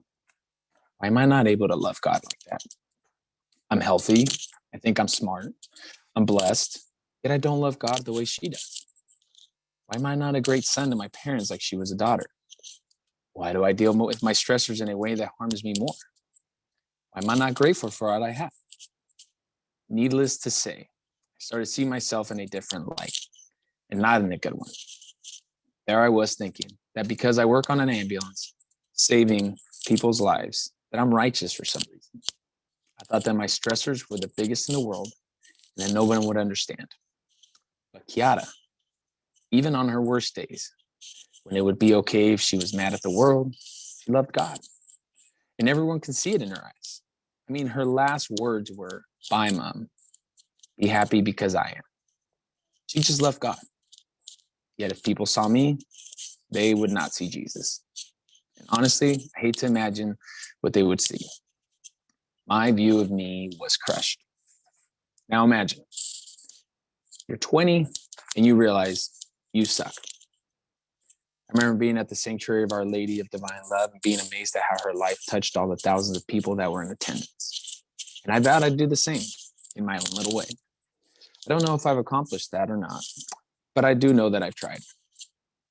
why am I not able to love God like that? I'm healthy. I think I'm smart. I'm blessed. Yet I don't love God the way she does. Why am I not a great son to my parents like she was a daughter? Why do I deal with my stressors in a way that harms me more? Why am I not grateful for all I have? Needless to say, I started seeing myself in a different light, and not in a good one. There I was thinking that because I work on an ambulance, saving people's lives, that I'm righteous for some reason. I thought that my stressors were the biggest in the world and that no one would understand. But Chiara, even on her worst days, when it would be okay if she was mad at the world, she loved God. And everyone can see it in her eyes. I mean, her last words were, "Bye, Mom. Be happy because I am." She just loved God. Yet if people saw me, they would not see Jesus. And honestly, I hate to imagine what they would see. My view of me was crushed. Now imagine, you're 20 and you realize you suck. I remember being at the sanctuary of Our Lady of Divine Love and being amazed at how her life touched all the thousands of people that were in attendance. And I vowed I'd do the same in my own little way. I don't know if I've accomplished that or not, but I do know that I've tried.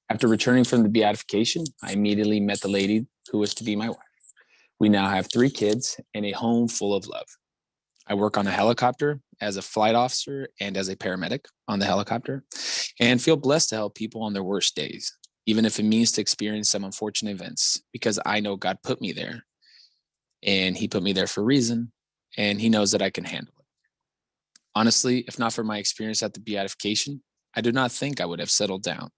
After returning from the beatification, I immediately met the lady who was to be my wife. We now have 3 kids and a home full of love. I work on a helicopter as a flight officer and as a paramedic on the helicopter, and feel blessed to help people on their worst days, even if it means to experience some unfortunate events, because I know God put me there, and He put me there for a reason, and He knows that I can handle it. Honestly, if not for my experience at the beatification, I do not think I would have settled down.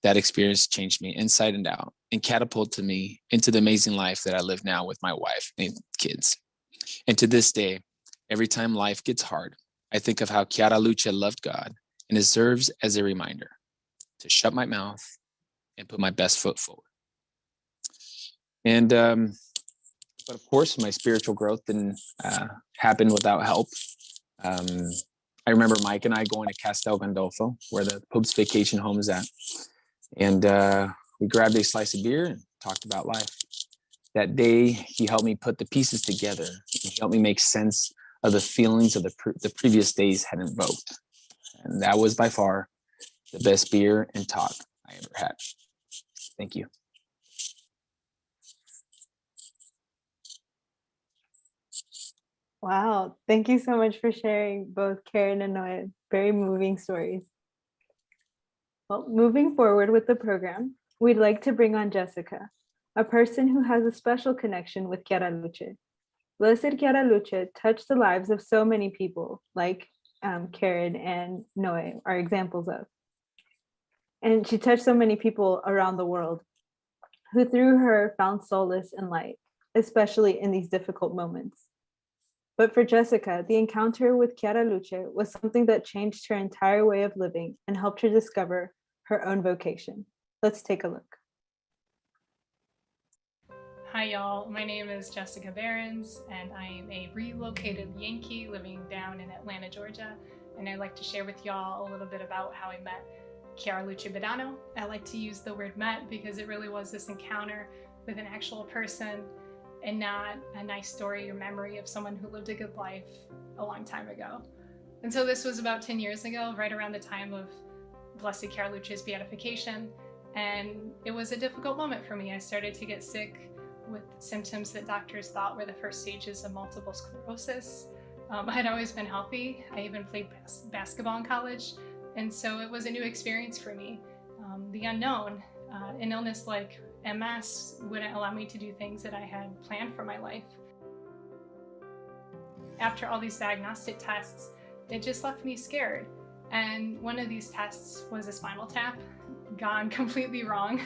That experience changed me inside and out and catapulted me into the amazing life that I live now with my wife and kids. And to this day, every time life gets hard, I think of how Chiara Luce loved God, and it serves as a reminder to shut my mouth and put my best foot forward. And, but of course, my spiritual growth didn't happen without help. I remember Mike and I going to Castel Gandolfo, where the Pope's vacation home is at. And we grabbed a slice of beer and talked about life. That day, he helped me put the pieces together. He helped me make sense of the feelings of the previous days had invoked. And that was by far the best beer and talk I ever had. Thank you. Wow, thank you so much for sharing both Karen and Noah. Very moving stories. Well, moving forward with the program, we'd like to bring on Jessica, a person who has a special connection with Chiara Luce. Blessed Chiara Luce touched the lives of so many people, like Karen and Noe are examples of. And she touched so many people around the world who through her found solace and light, especially in these difficult moments. But for Jessica, the encounter with Chiara Luce was something that changed her entire way of living and helped her discover her own vocation. Let's take a look. Hi y'all, my name is Jessica Behrens and I am a relocated Yankee living down in Atlanta, Georgia. And I'd like to share with y'all a little bit about how I met Chiara Luce Badano. I like to use the word met because it really was this encounter with an actual person and not a nice story or memory of someone who lived a good life a long time ago. And so this was about 10 years ago, right around the time of Blessed Chiara Luce's beatification. And it was a difficult moment for me. I started to get sick with symptoms that doctors thought were the first stages of multiple sclerosis. I had always been healthy. I even played basketball in college. And so it was a new experience for me. The unknown, an illness like MS wouldn't allow me to do things that I had planned for my life. After all these diagnostic tests, it just left me scared. And one of these tests was a spinal tap, gone completely wrong.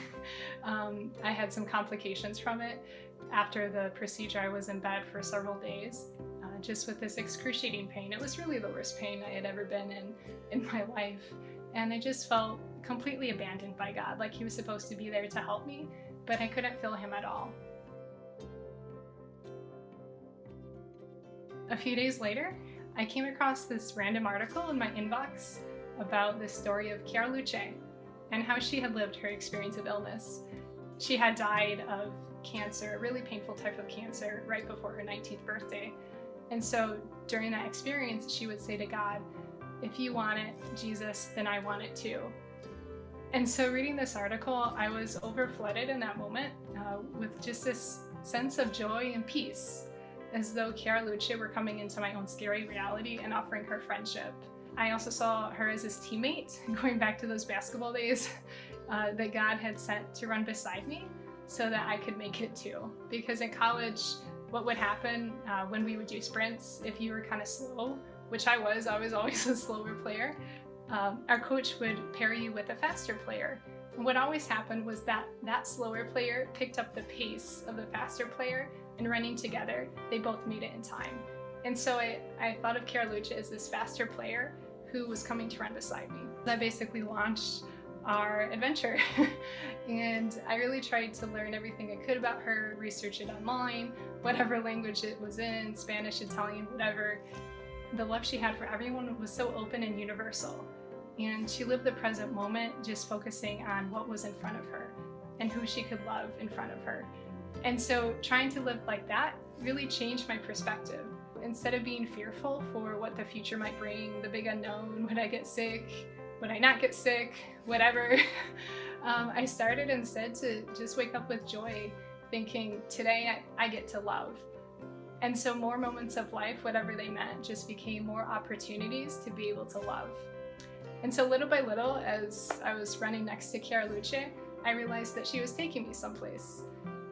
I had some complications from it. After the procedure, I was in bed for several days, just with this excruciating pain. It was really the worst pain I had ever been in my life. And I just felt completely abandoned by God, like he was supposed to be there to help me, but I couldn't feel him at all. A few days later, I came across this random article in my inbox about the story of Chiara Luce and how she had lived her experience of illness. She had died of cancer, a really painful type of cancer, right before her 19th birthday. And so during that experience, she would say to God, "If you want it, Jesus, then I want it too." And so reading this article, I was overflooded in that moment with just this sense of joy and peace, as though Chiara Luce were coming into my own scary reality and offering her friendship. I also saw her as his teammate, going back to those basketball days that God had sent to run beside me so that I could make it too. Because in college, what would happen when we would do sprints, if you were kind of slow, which I was always a slower player, our coach would pair you with a faster player. And what always happened was that that slower player picked up the pace of the faster player, and running together, they both made it in time. And so I thought of Chiara Luce as this faster player who was coming to run beside me. That basically launched our adventure. And I really tried to learn everything I could about her, research it online, whatever language it was in, Spanish, Italian, whatever. The love she had for everyone was so open and universal. And she lived the present moment just focusing on what was in front of her and who she could love in front of her. And so trying to live like that really changed my perspective. Instead of being fearful for what the future might bring, the big unknown, would I get sick, would I not get sick, whatever, I started instead to just wake up with joy, thinking today I get to love. And so more moments of life, whatever they meant, just became more opportunities to be able to love. And so little by little, as I was running next to Chiara Luce, I realized that she was taking me someplace.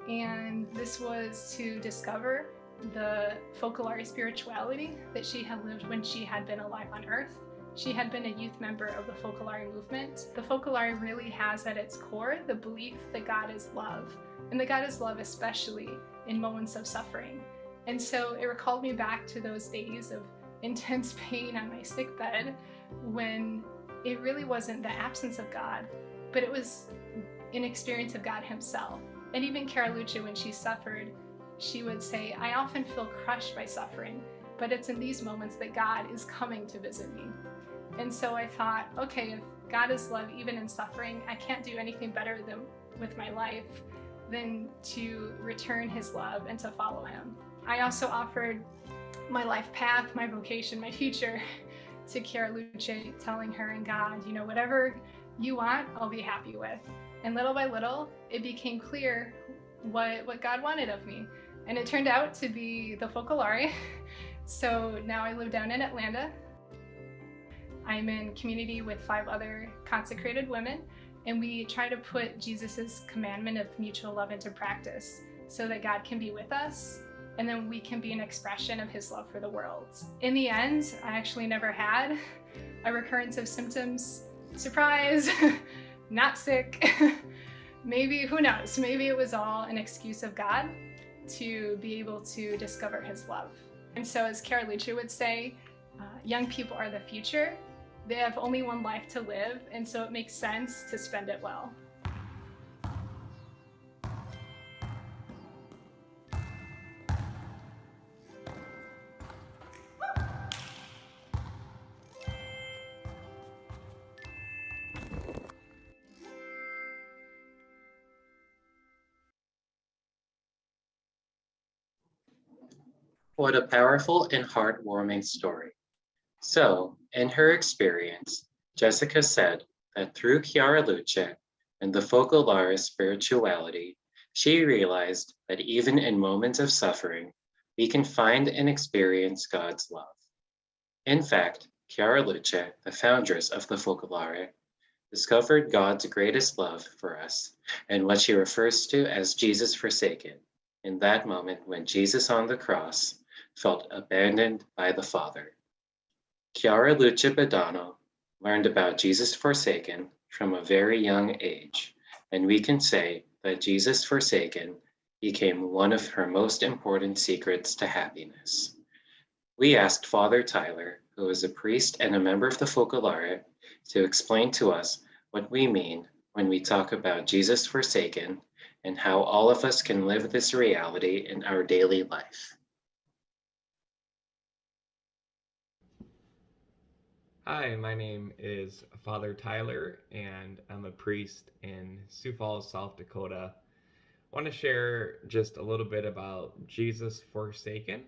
And this was to discover the focolare spirituality that she had lived when she had been alive on Earth. She had been a youth member of the focolare movement. The focolare really has at its core the belief that God is love, and that God is love especially in moments of suffering. And so it recalled me back to those days of intense pain on my sick bed when it really wasn't the absence of God, but it was an experience of God himself. And even Chiara Luce, when she suffered, she would say, "I often feel crushed by suffering, but it's in these moments that God is coming to visit me." And so I thought, okay, if God is love even in suffering, I can't do anything better than with my life than to return his love and to follow him. I also offered my life path, my vocation, my future to Chiara Luce, telling her and God, you know, whatever you want, I'll be happy with. And little by little, it became clear what God wanted of me. And it turned out to be the focolare. So now I live down in Atlanta. I'm in community with 5 other consecrated women, and we try to put Jesus's commandment of mutual love into practice so that God can be with us and then we can be an expression of his love for the world. In the end, I actually never had a recurrence of symptoms. Surprise, not sick. Maybe, who knows, maybe it was all an excuse of God to be able to discover his love. And so, as Chiara Luce would say, young people are the future. They have only one life to live, and so it makes sense to spend it well. What a powerful and heartwarming story. So, in her experience, Jessica said that through Chiara Luce and the Focolare spirituality, she realized that even in moments of suffering, we can find and experience God's love. In fact, Chiara Luce, the foundress of the Focolare, discovered God's greatest love for us and what she refers to as Jesus forsaken, in that moment when Jesus on the cross felt abandoned by the Father. Chiara Luce Badano learned about Jesus forsaken from a very young age, and we can say that Jesus forsaken became one of her most important secrets to happiness. We asked Father Tyler, who is a priest and a member of the Focolare, to explain to us what we mean when we talk about Jesus forsaken and how all of us can live this reality in our daily life. Hi, my name is Father Tyler, and I'm a priest in Sioux Falls, South Dakota. I want to share just a little bit about Jesus Forsaken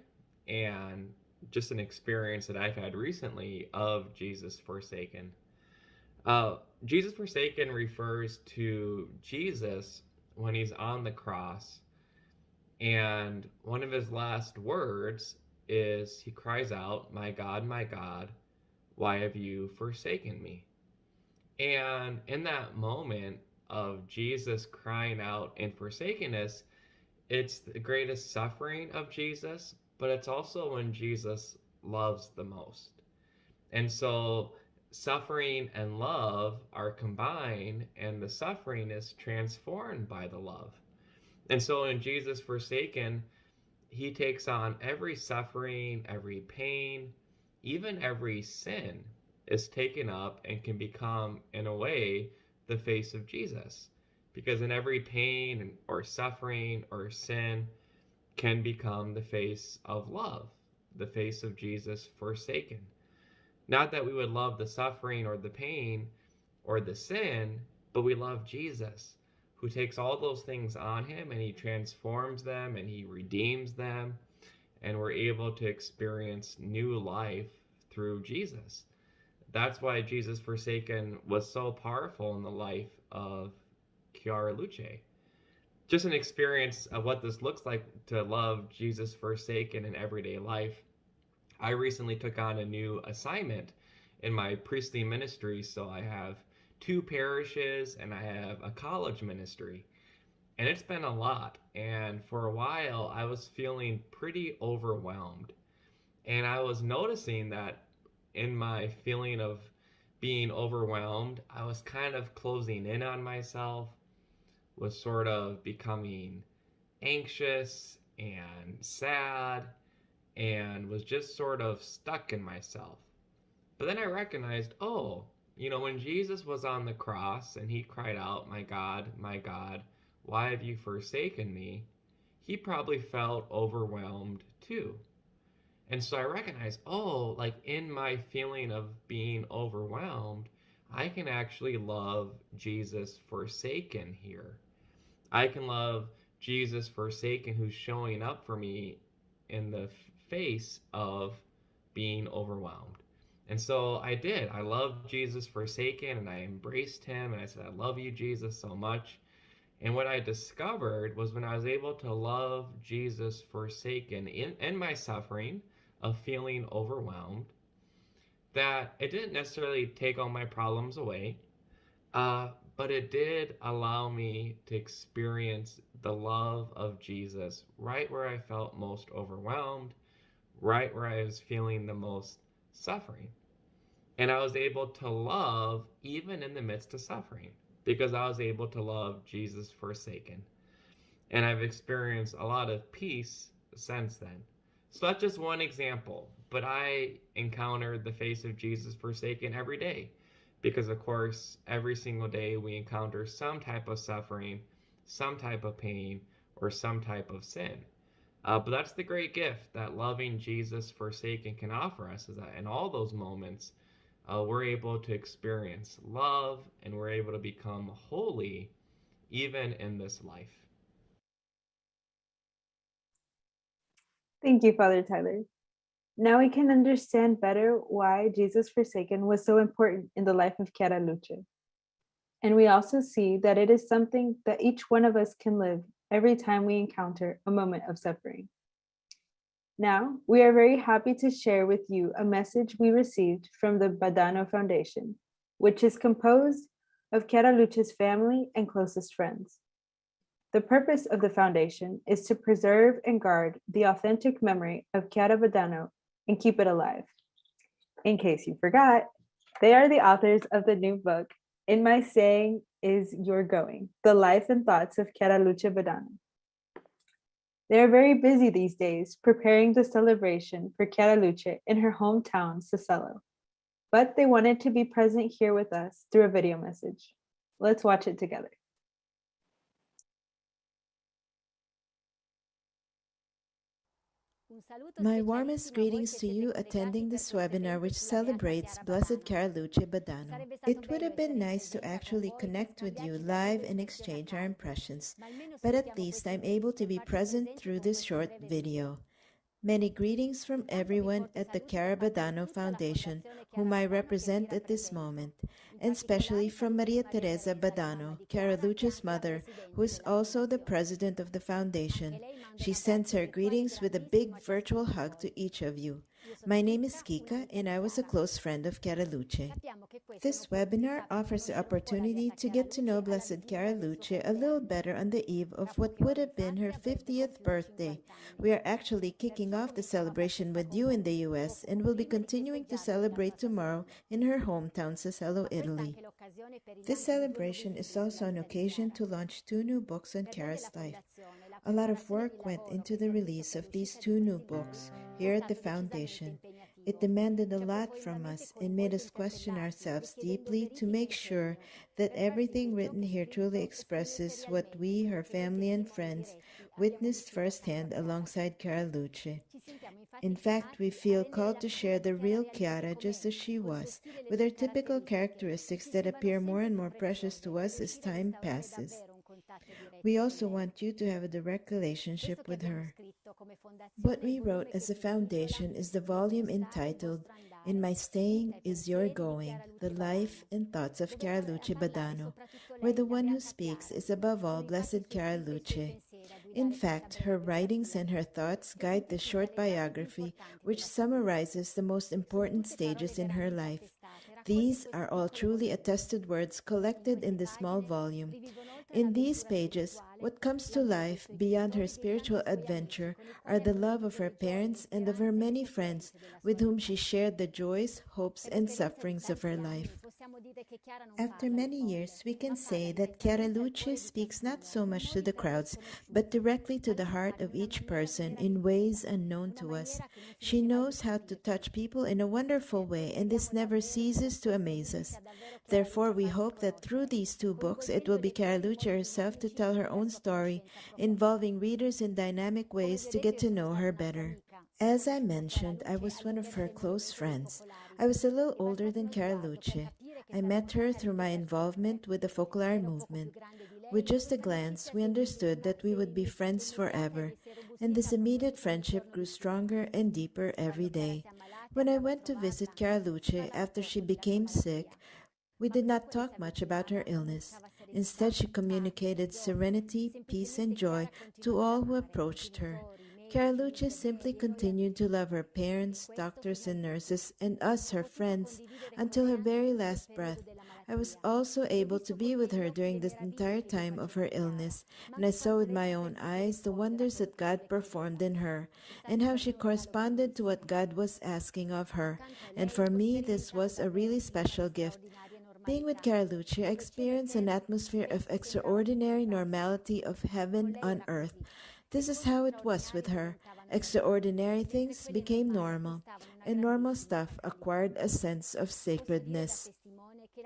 and just an experience that I've had recently of Jesus Forsaken. Jesus Forsaken refers to Jesus when he's on the cross, and one of his last words is he cries out, my God, why have you forsaken me?" And in that moment of Jesus crying out in forsakenness, it's the greatest suffering of Jesus, but it's also when Jesus loves the most. And so suffering and love are combined, and the suffering is transformed by the love. And so in Jesus Forsaken, he takes on every suffering, every pain, even every sin is taken up and can become, in a way, the face of Jesus. Because in every pain or suffering or sin can become the face of love, the face of Jesus forsaken. Not that we would love the suffering or the pain or the sin, but we love Jesus, who takes all those things on him and he transforms them and he redeems them, and we're able to experience new life through Jesus. That's why Jesus Forsaken was so powerful in the life of Chiara Luce. Just an experience of what this looks like to love Jesus Forsaken in everyday life. I recently took on a new assignment in my priestly ministry, so I have 2 parishes and I have a college ministry. And it's been a lot. And for a while, I was feeling pretty overwhelmed. And I was noticing that in my feeling of being overwhelmed, I was kind of closing in on myself, was sort of becoming anxious and sad, and was just sort of stuck in myself. But then I recognized, oh, when Jesus was on the cross and he cried out, my God, why have you forsaken me?" He probably felt overwhelmed too. And so I recognized, oh, like in my feeling of being overwhelmed, I can actually love Jesus forsaken here. I can love Jesus forsaken who's showing up for me in the face of being overwhelmed. And so I did. I loved Jesus forsaken and I embraced him and I said, I love you, Jesus, so much. And what I discovered was when I was able to love Jesus forsaken in my suffering of feeling overwhelmed, that it didn't necessarily take all my problems away, but it did allow me to experience the love of Jesus right where I felt most overwhelmed, right where I was feeling the most suffering. And I was able to love even in the midst of suffering because I was able to love Jesus forsaken. And I've experienced a lot of peace since then. So that's just one example, but I encounter the face of Jesus forsaken every day because, of course, every single day we encounter some type of suffering, some type of pain, or some type of sin. But that's the great gift that loving Jesus forsaken can offer us, is that in all those moments, we're able to experience love and we're able to become holy even in this life. Thank you, Father Tyler. Now we can understand better why Jesus Forsaken was so important in the life of Chiara Luce. And we also see that it is something that each one of us can live every time we encounter a moment of suffering. Now, we are very happy to share with you a message we received from the Badano Foundation, which is composed of Chiara Luce's family and closest friends. The purpose of the foundation is to preserve and guard the authentic memory of Chiara Badano and keep it alive. In case you forgot, they are the authors of the new book, In My Saying Is Your Going, The Life and Thoughts of Chiara Luce Badano. They are very busy these days preparing the celebration for Chiara Luce in her hometown, Sassello, but they wanted to be present here with us through a video message. Let's watch it together. My warmest greetings to you attending this webinar which celebrates Blessed Chiara Luce Badano. It would have been nice to actually connect with you live and exchange our impressions, but at least I'm able to be present through this short video. Many greetings from everyone at the Chiara Badano Foundation, whom I represent at this moment, and especially from Maria Teresa Badano, Chiara Luce's mother, who is also the president of the foundation. She sends her greetings with a big virtual hug to each of you. My name is Kika, and I was a close friend of Chiara Luce. This webinar offers the opportunity to get to know Blessed Chiara Luce a little better on the eve of what would have been her 50th birthday. We are actually kicking off the celebration with you in the US and will be continuing to celebrate tomorrow in her hometown, Sassello, Italy. This celebration is also an occasion to launch 2 new books on Chiara's life. A lot of work went into the release of these 2 new books here at the foundation. It demanded a lot from us and made us question ourselves deeply to make sure that everything written here truly expresses what we, her family and friends, witnessed firsthand alongside Chiara Luce. In fact, we feel called to share the real Chiara just as she was, with her typical characteristics that appear more and more precious to us as time passes. We also want you to have a direct relationship with her. What we wrote as a foundation is the volume entitled In My Staying Is Your Going, The Life and Thoughts of Chiara Luce Badano, where the one who speaks is above all Blessed Chiara Luce. In fact, her writings and her thoughts guide the short biography which summarizes the most important stages in her life. These are all truly attested words collected in the small volume. In these pages, what comes to life beyond her spiritual adventure are the love of her parents and of her many friends with whom she shared the joys, hopes, and sufferings of her life. After many years, we can say that Chiara Luce speaks not so much to the crowds, but directly to the heart of each person in ways unknown to us. She knows how to touch people in a wonderful way, and this never ceases to amaze us. Therefore, we hope that through these 2 books, it will be Chiara Luce herself to tell her own story, involving readers in dynamic ways to get to know her better. As I mentioned, I was one of her close friends. I was a little older than Chiara Luce. I met her through my involvement with the Focolare movement. With just a glance, we understood that we would be friends forever, and this immediate friendship grew stronger and deeper every day. When I went to visit Chiara Luce after she became sick, we did not talk much about her illness. Instead, she communicated serenity, peace, and joy to all who approached her. Chiara Luce simply continued to love her parents, doctors, and nurses, and us, her friends, until her very last breath. I was also able to be with her during this entire time of her illness, and I saw with my own eyes the wonders that God performed in her, and how she corresponded to what God was asking of her. And for me, this was a really special gift. Being with Chiara Luce, I experienced an atmosphere of extraordinary normality of heaven on earth. This is how it was with her. Extraordinary things became normal, and normal stuff acquired a sense of sacredness.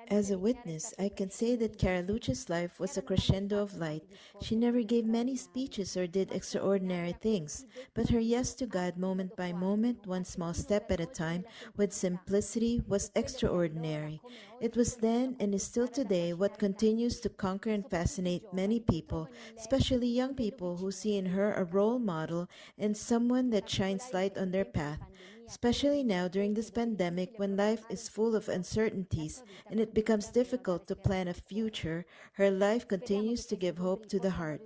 As a witness, I can say that Chiara Luce's life was a crescendo of light. She never gave many speeches or did extraordinary things, but her yes to God moment by moment, one small step at a time, with simplicity, was extraordinary. It was then and is still today what continues to conquer and fascinate many people, especially young people who see in her a role model and someone that shines light on their path. Especially now during this pandemic when life is full of uncertainties and it becomes difficult to plan a future, her life continues to give hope to the heart.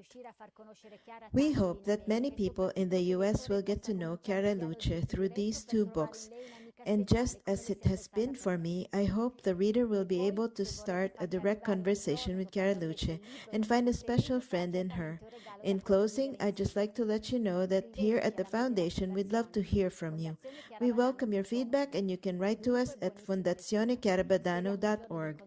We hope that many people in the U.S. will get to know Chiara Luce through these two books. And just as it has been for me, I hope the reader will be able to start a direct conversation with Chiara Luce and find a special friend in her. In closing, I'd just like to let you know that here at the Foundation, we'd love to hear from you. We welcome your feedback and you can write to us at fondazionechiarabadano.org.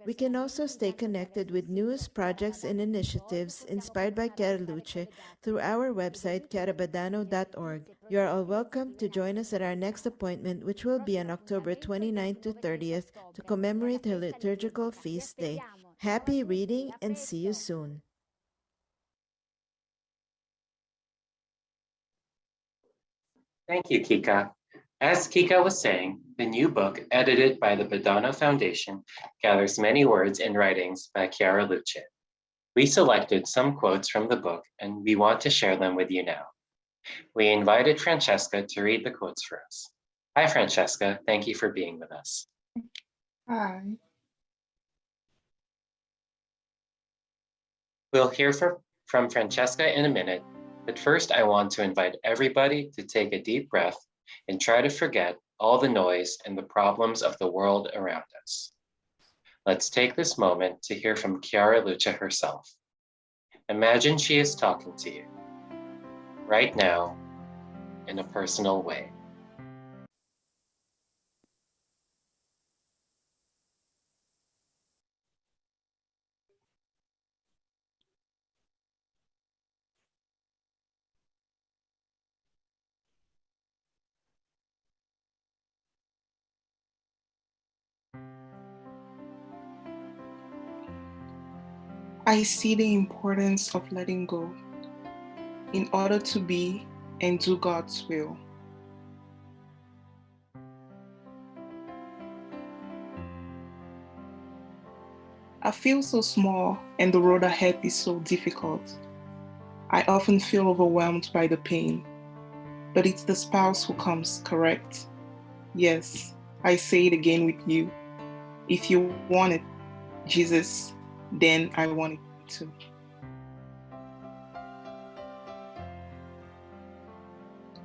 We can also stay connected with news, projects, and initiatives inspired by Chiara Luce through our website, chiarabadano.org. You are all welcome to join us at our next appointment, which will be on October 29th to 30th to commemorate her liturgical feast day. Happy reading and see you soon. Thank you, Kika. As Kika was saying, the new book, edited by the Badano Foundation, gathers many words and writings by Chiara Luce. We selected some quotes from the book, and we want to share them with you now. We invited Francesca to read the quotes for us. Hi, Francesca. Thank you for being with us. Hi. We'll hear from Francesca in a minute, but first I want to invite everybody to take a deep breath and try to forget all the noise and the problems of the world around us. Let's take this moment to hear from Chiara Luce herself. Imagine she is talking to you right now in a personal way. I see the importance of letting go in order to be and do God's will. I feel so small and the road ahead is so difficult. I often feel overwhelmed by the pain, but it's the spouse who comes, correct? Yes, I say it again with you. If you want it, Jesus, then I want it too.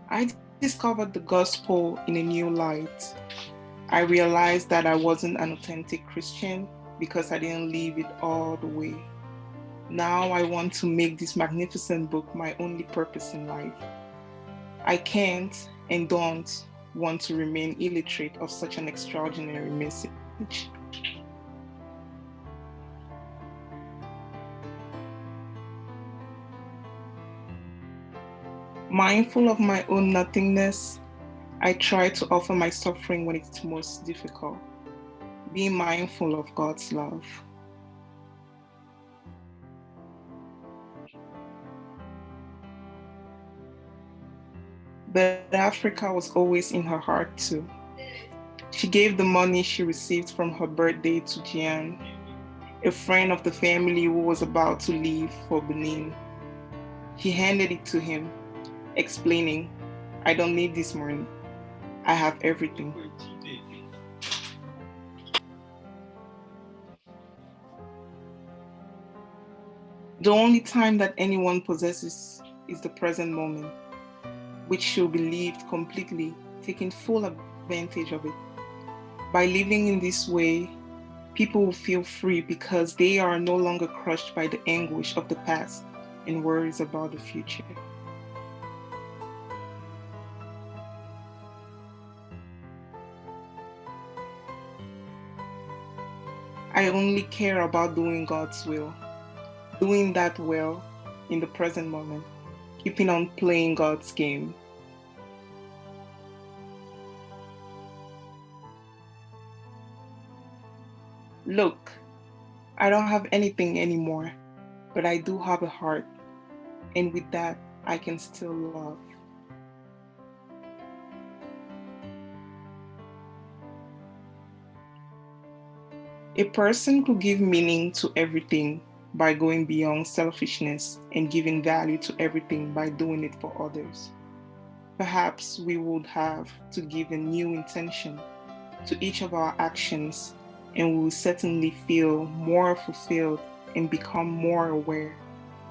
I discovered the gospel in a new light. I realized that I wasn't an authentic Christian because I didn't live it all the way. Now I want to make this magnificent book my only purpose in life. I can't and don't want to remain illiterate of such an extraordinary message. Mindful of my own nothingness, I try to offer my suffering when it's most difficult. Being mindful of God's love. But Africa was always in her heart too. She gave the money she received from her birthday to Gian, a friend of the family who was about to leave for Benin. She handed it to him, explaining, "I don't need this money. I have everything." The only time that anyone possesses is the present moment, which should be lived completely, taking full advantage of it. By living in this way, People will feel free because they are no longer crushed by the anguish of the past and worries about the future. I only care about doing God's will, doing that well in the present moment, keeping on playing God's game. Look, I don't have anything anymore, but I do have a heart, and with that, I can still love. A person could give meaning to everything by going beyond selfishness and giving value to everything by doing it for others. Perhaps we would have to give a new intention to each of our actions, and we will certainly feel more fulfilled and become more aware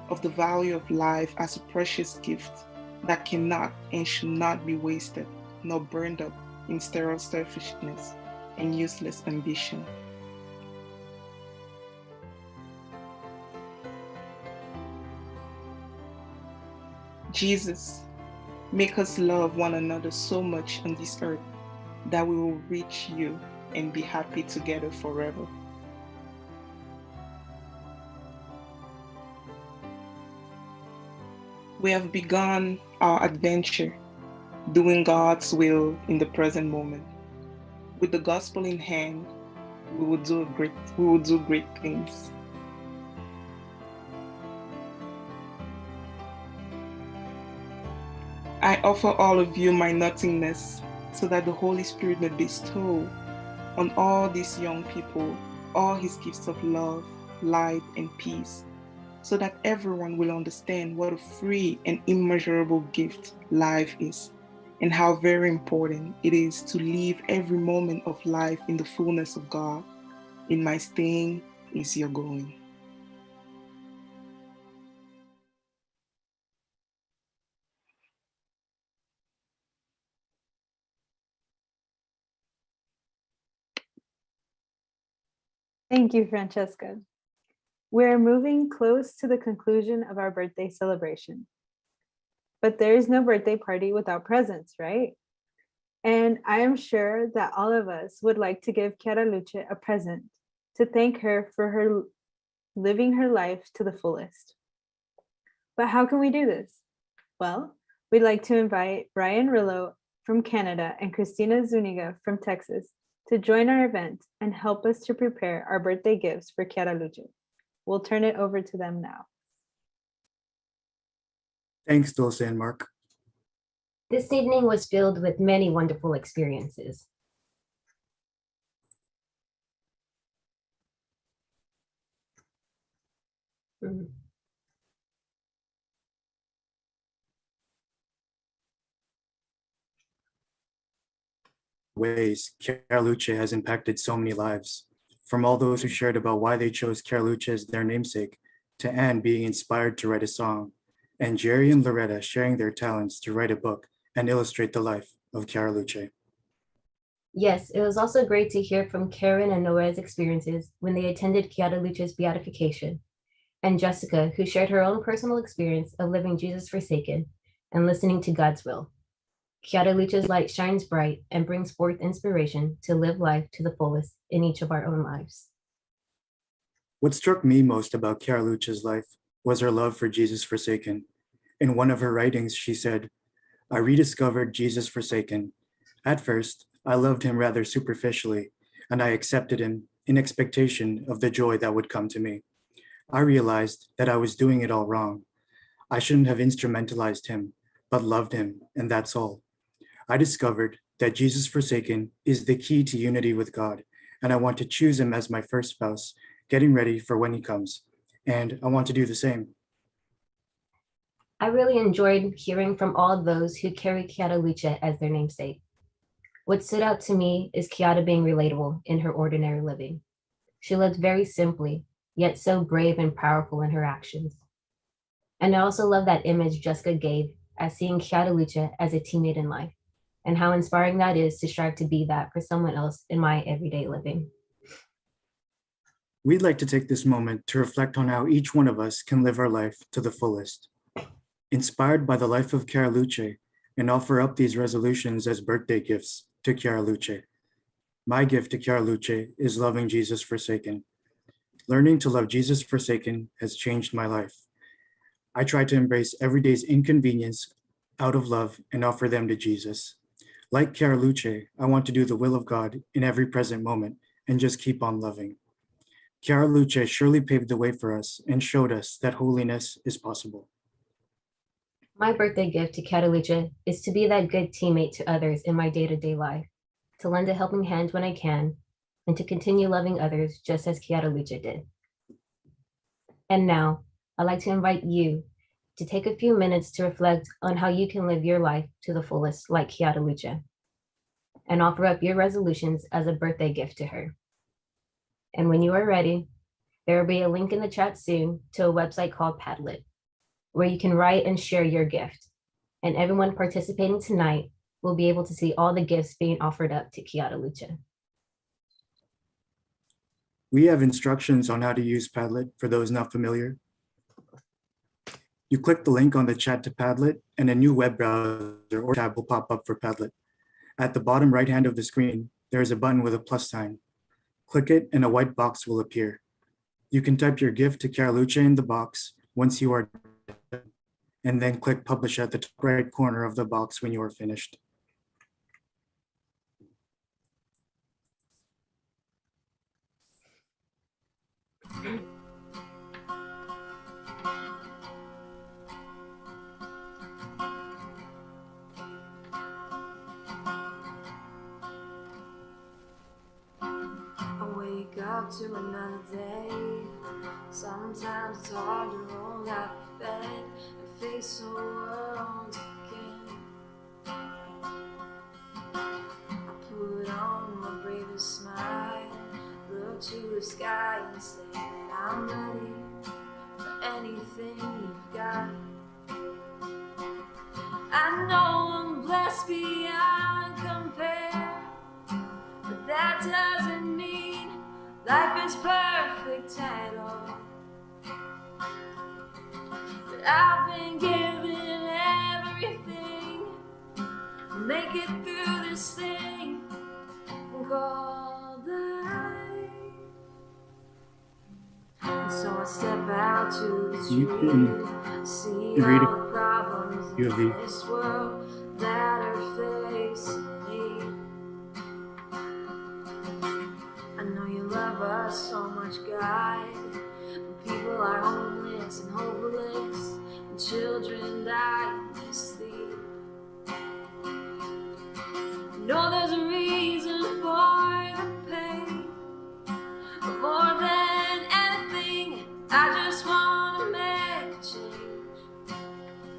of the value of life as a precious gift that cannot and should not be wasted nor burned up in sterile selfishness and useless ambition. Jesus, make us love one another so much on this earth that we will reach you and be happy together forever. We have begun our adventure doing God's will in the present moment. With the gospel in hand, we will do great things. I offer all of you my nothingness so that the Holy Spirit may bestow on all these young people all his gifts of love, light, and peace, so that everyone will understand what a free and immeasurable gift life is, and how very important it is to live every moment of life in the fullness of God. In my staying is your going. Thank you, Francesca. We're moving close to the conclusion of our birthday celebration. But there is no birthday party without presents, right? And I am sure that all of us would like to give Chiara Luce a present to thank her for her living her life to the fullest. But how can we do this? Well, we'd like to invite Brian Rillo from Canada and Christina Zuniga from Texas to join our event and help us to prepare our birthday gifts for Chiara Luce. We'll turn it over to them now. Thanks, Dulce and Mark. This evening was filled with many wonderful experiences. Ways Chiara Luce has impacted so many lives. From all those who shared about why they chose Chiara Luce as their namesake, to Anne being inspired to write a song, and Jerry and Loretta sharing their talents to write a book and illustrate the life of Chiara Luce. Yes, it was also great to hear from Karen and Nora's experiences when they attended Chiara Luce's beatification, and Jessica, who shared her own personal experience of living Jesus forsaken and listening to God's will. Chiara Luce's light shines bright and brings forth inspiration to live life to the fullest in each of our own lives. What struck me most about Chiara Luce's life was her love for Jesus forsaken. In one of her writings, she said, "I rediscovered Jesus forsaken. At first, I loved him rather superficially, and I accepted him in expectation of the joy that would come to me. I realized that I was doing it all wrong. I shouldn't have instrumentalized him, but loved him, and that's all. I discovered that Jesus forsaken is the key to unity with God, and I want to choose him as my first spouse, getting ready for when he comes, and I want to do the same." I really enjoyed hearing from all those who carry Chiara Luce as their namesake. What stood out to me is Chiara being relatable in her ordinary living. She lived very simply, yet so brave and powerful in her actions. And I also love that image Jessica gave as seeing Chiara Luce as a teammate in life, and how inspiring that is to strive to be that for someone else in my everyday living. We'd like to take this moment to reflect on how each one of us can live our life to the fullest. Inspired by the life of Chiara Luce, and offer up these resolutions as birthday gifts to Chiara Luce. My gift to Chiara Luce is loving Jesus forsaken. Learning to love Jesus forsaken has changed my life. I try to embrace every day's inconvenience out of love and offer them to Jesus. Like Chiara Luce, I want to do the will of God in every present moment and just keep on loving. Chiara Luce surely paved the way for us and showed us that holiness is possible. My birthday gift to Chiara Luce is to be that good teammate to others in my day-to-day life, to lend a helping hand when I can, and to continue loving others just as Chiara Luce did. And now, I'd like to invite you to take a few minutes to reflect on how you can live your life to the fullest like Chiara Luce, and offer up your resolutions as a birthday gift to her. And when you are ready, there will be a link in the chat soon to a website called Padlet, where you can write and share your gift. And everyone participating tonight will be able to see all the gifts being offered up to Chiara Luce. We have instructions on how to use Padlet for those not familiar. You click the link on the chat to Padlet and a new web browser or tab will pop up for Padlet. At the bottom right hand of the screen, there is a button with a plus sign. Click it and a white box will appear. You can type your gift to Chiara Luce in the box once you are done, and then click publish at the top right corner of the box when you are finished. I wake up to another day. Sometimes it's hard to roll out of bed and face the world again. I put on my bravest smile, look to the sky and say that I'm ready for anything you've got. I know I'm blessed beyond compare, but that doesn't mean life is perfect at all. But I've been given everything to make it through this thing called life. And so I step out to the street, see all the problems in this world that are facing me. I know you love us so much, God. When people are homeless and hopeless, and children die in their sleep. I know there's a reason for the pain, but more than anything, I just want to make a change.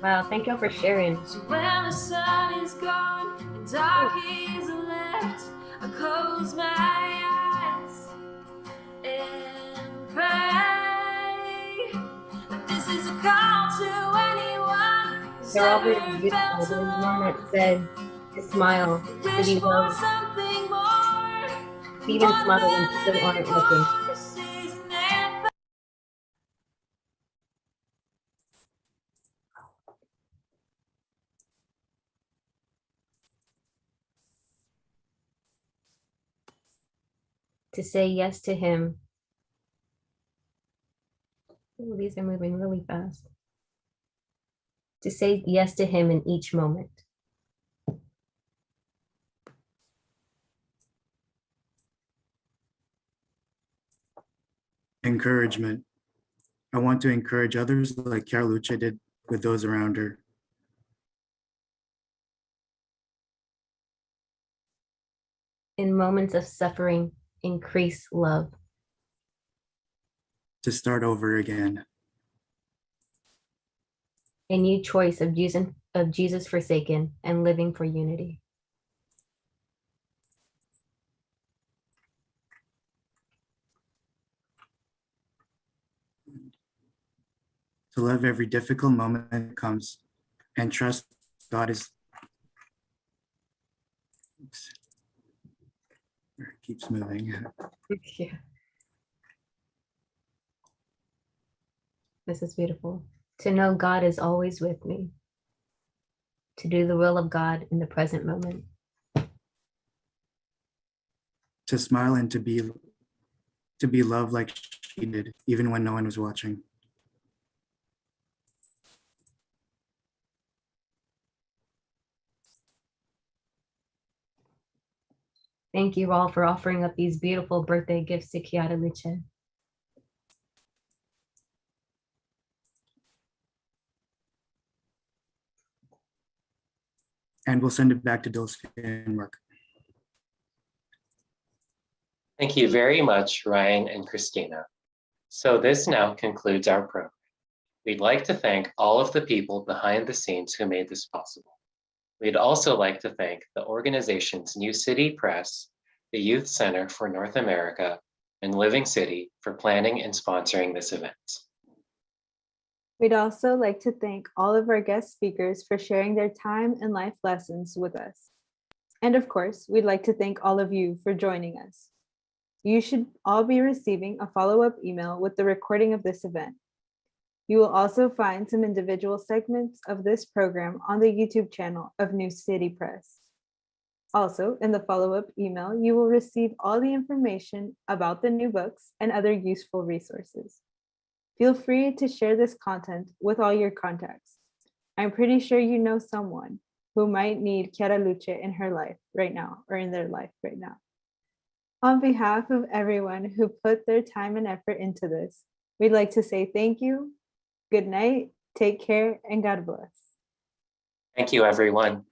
Wow, thank y'all for sharing. So when the sun is gone and dark is left, I close my eyes and pray that this is a call to anyone who's They're all very ever beautiful. felt There's one alone. that said, to smile, to Wish be for loved, something more, to even more smile when than still living aren't looking. voices in their To say yes to him. Ooh, these are moving really fast. To say yes to him in each moment. Encouragement. I want to encourage others like Chiara Luce did with those around her. In moments of suffering, increase love. To start over again. A new choice of Jesus forsaken and living for unity. To love every difficult moment that comes and trust God is. Oops. It keeps moving. Yeah. This is beautiful. To know God is always with me. To do the will of God in the present moment. To smile and to be loved like she did, even when no one was watching. Thank you all for offering up these beautiful birthday gifts to Chiara Luce. And we'll send it back to Dulce and Mark. Thank you very much, Ryan and Christina. So this now concludes our program. We'd like to thank all of the people behind the scenes who made this possible. We'd also like to thank the organizations New City Press, the Youth Center for North America, and Living City for planning and sponsoring this event. We'd also like to thank all of our guest speakers for sharing their time and life lessons with us. And of course, we'd like to thank all of you for joining us. You should all be receiving a follow-up email with the recording of this event. You will also find some individual segments of this program on the YouTube channel of New City Press. Also, in the follow-up email, you will receive all the information about the new books and other useful resources. Feel free to share this content with all your contacts. I'm pretty sure you know someone who might need Chiara Luce in her life right now, or in their life right now. On behalf of everyone who put their time and effort into this, we'd like to say thank you, good night, take care, and God bless. Thank you, everyone.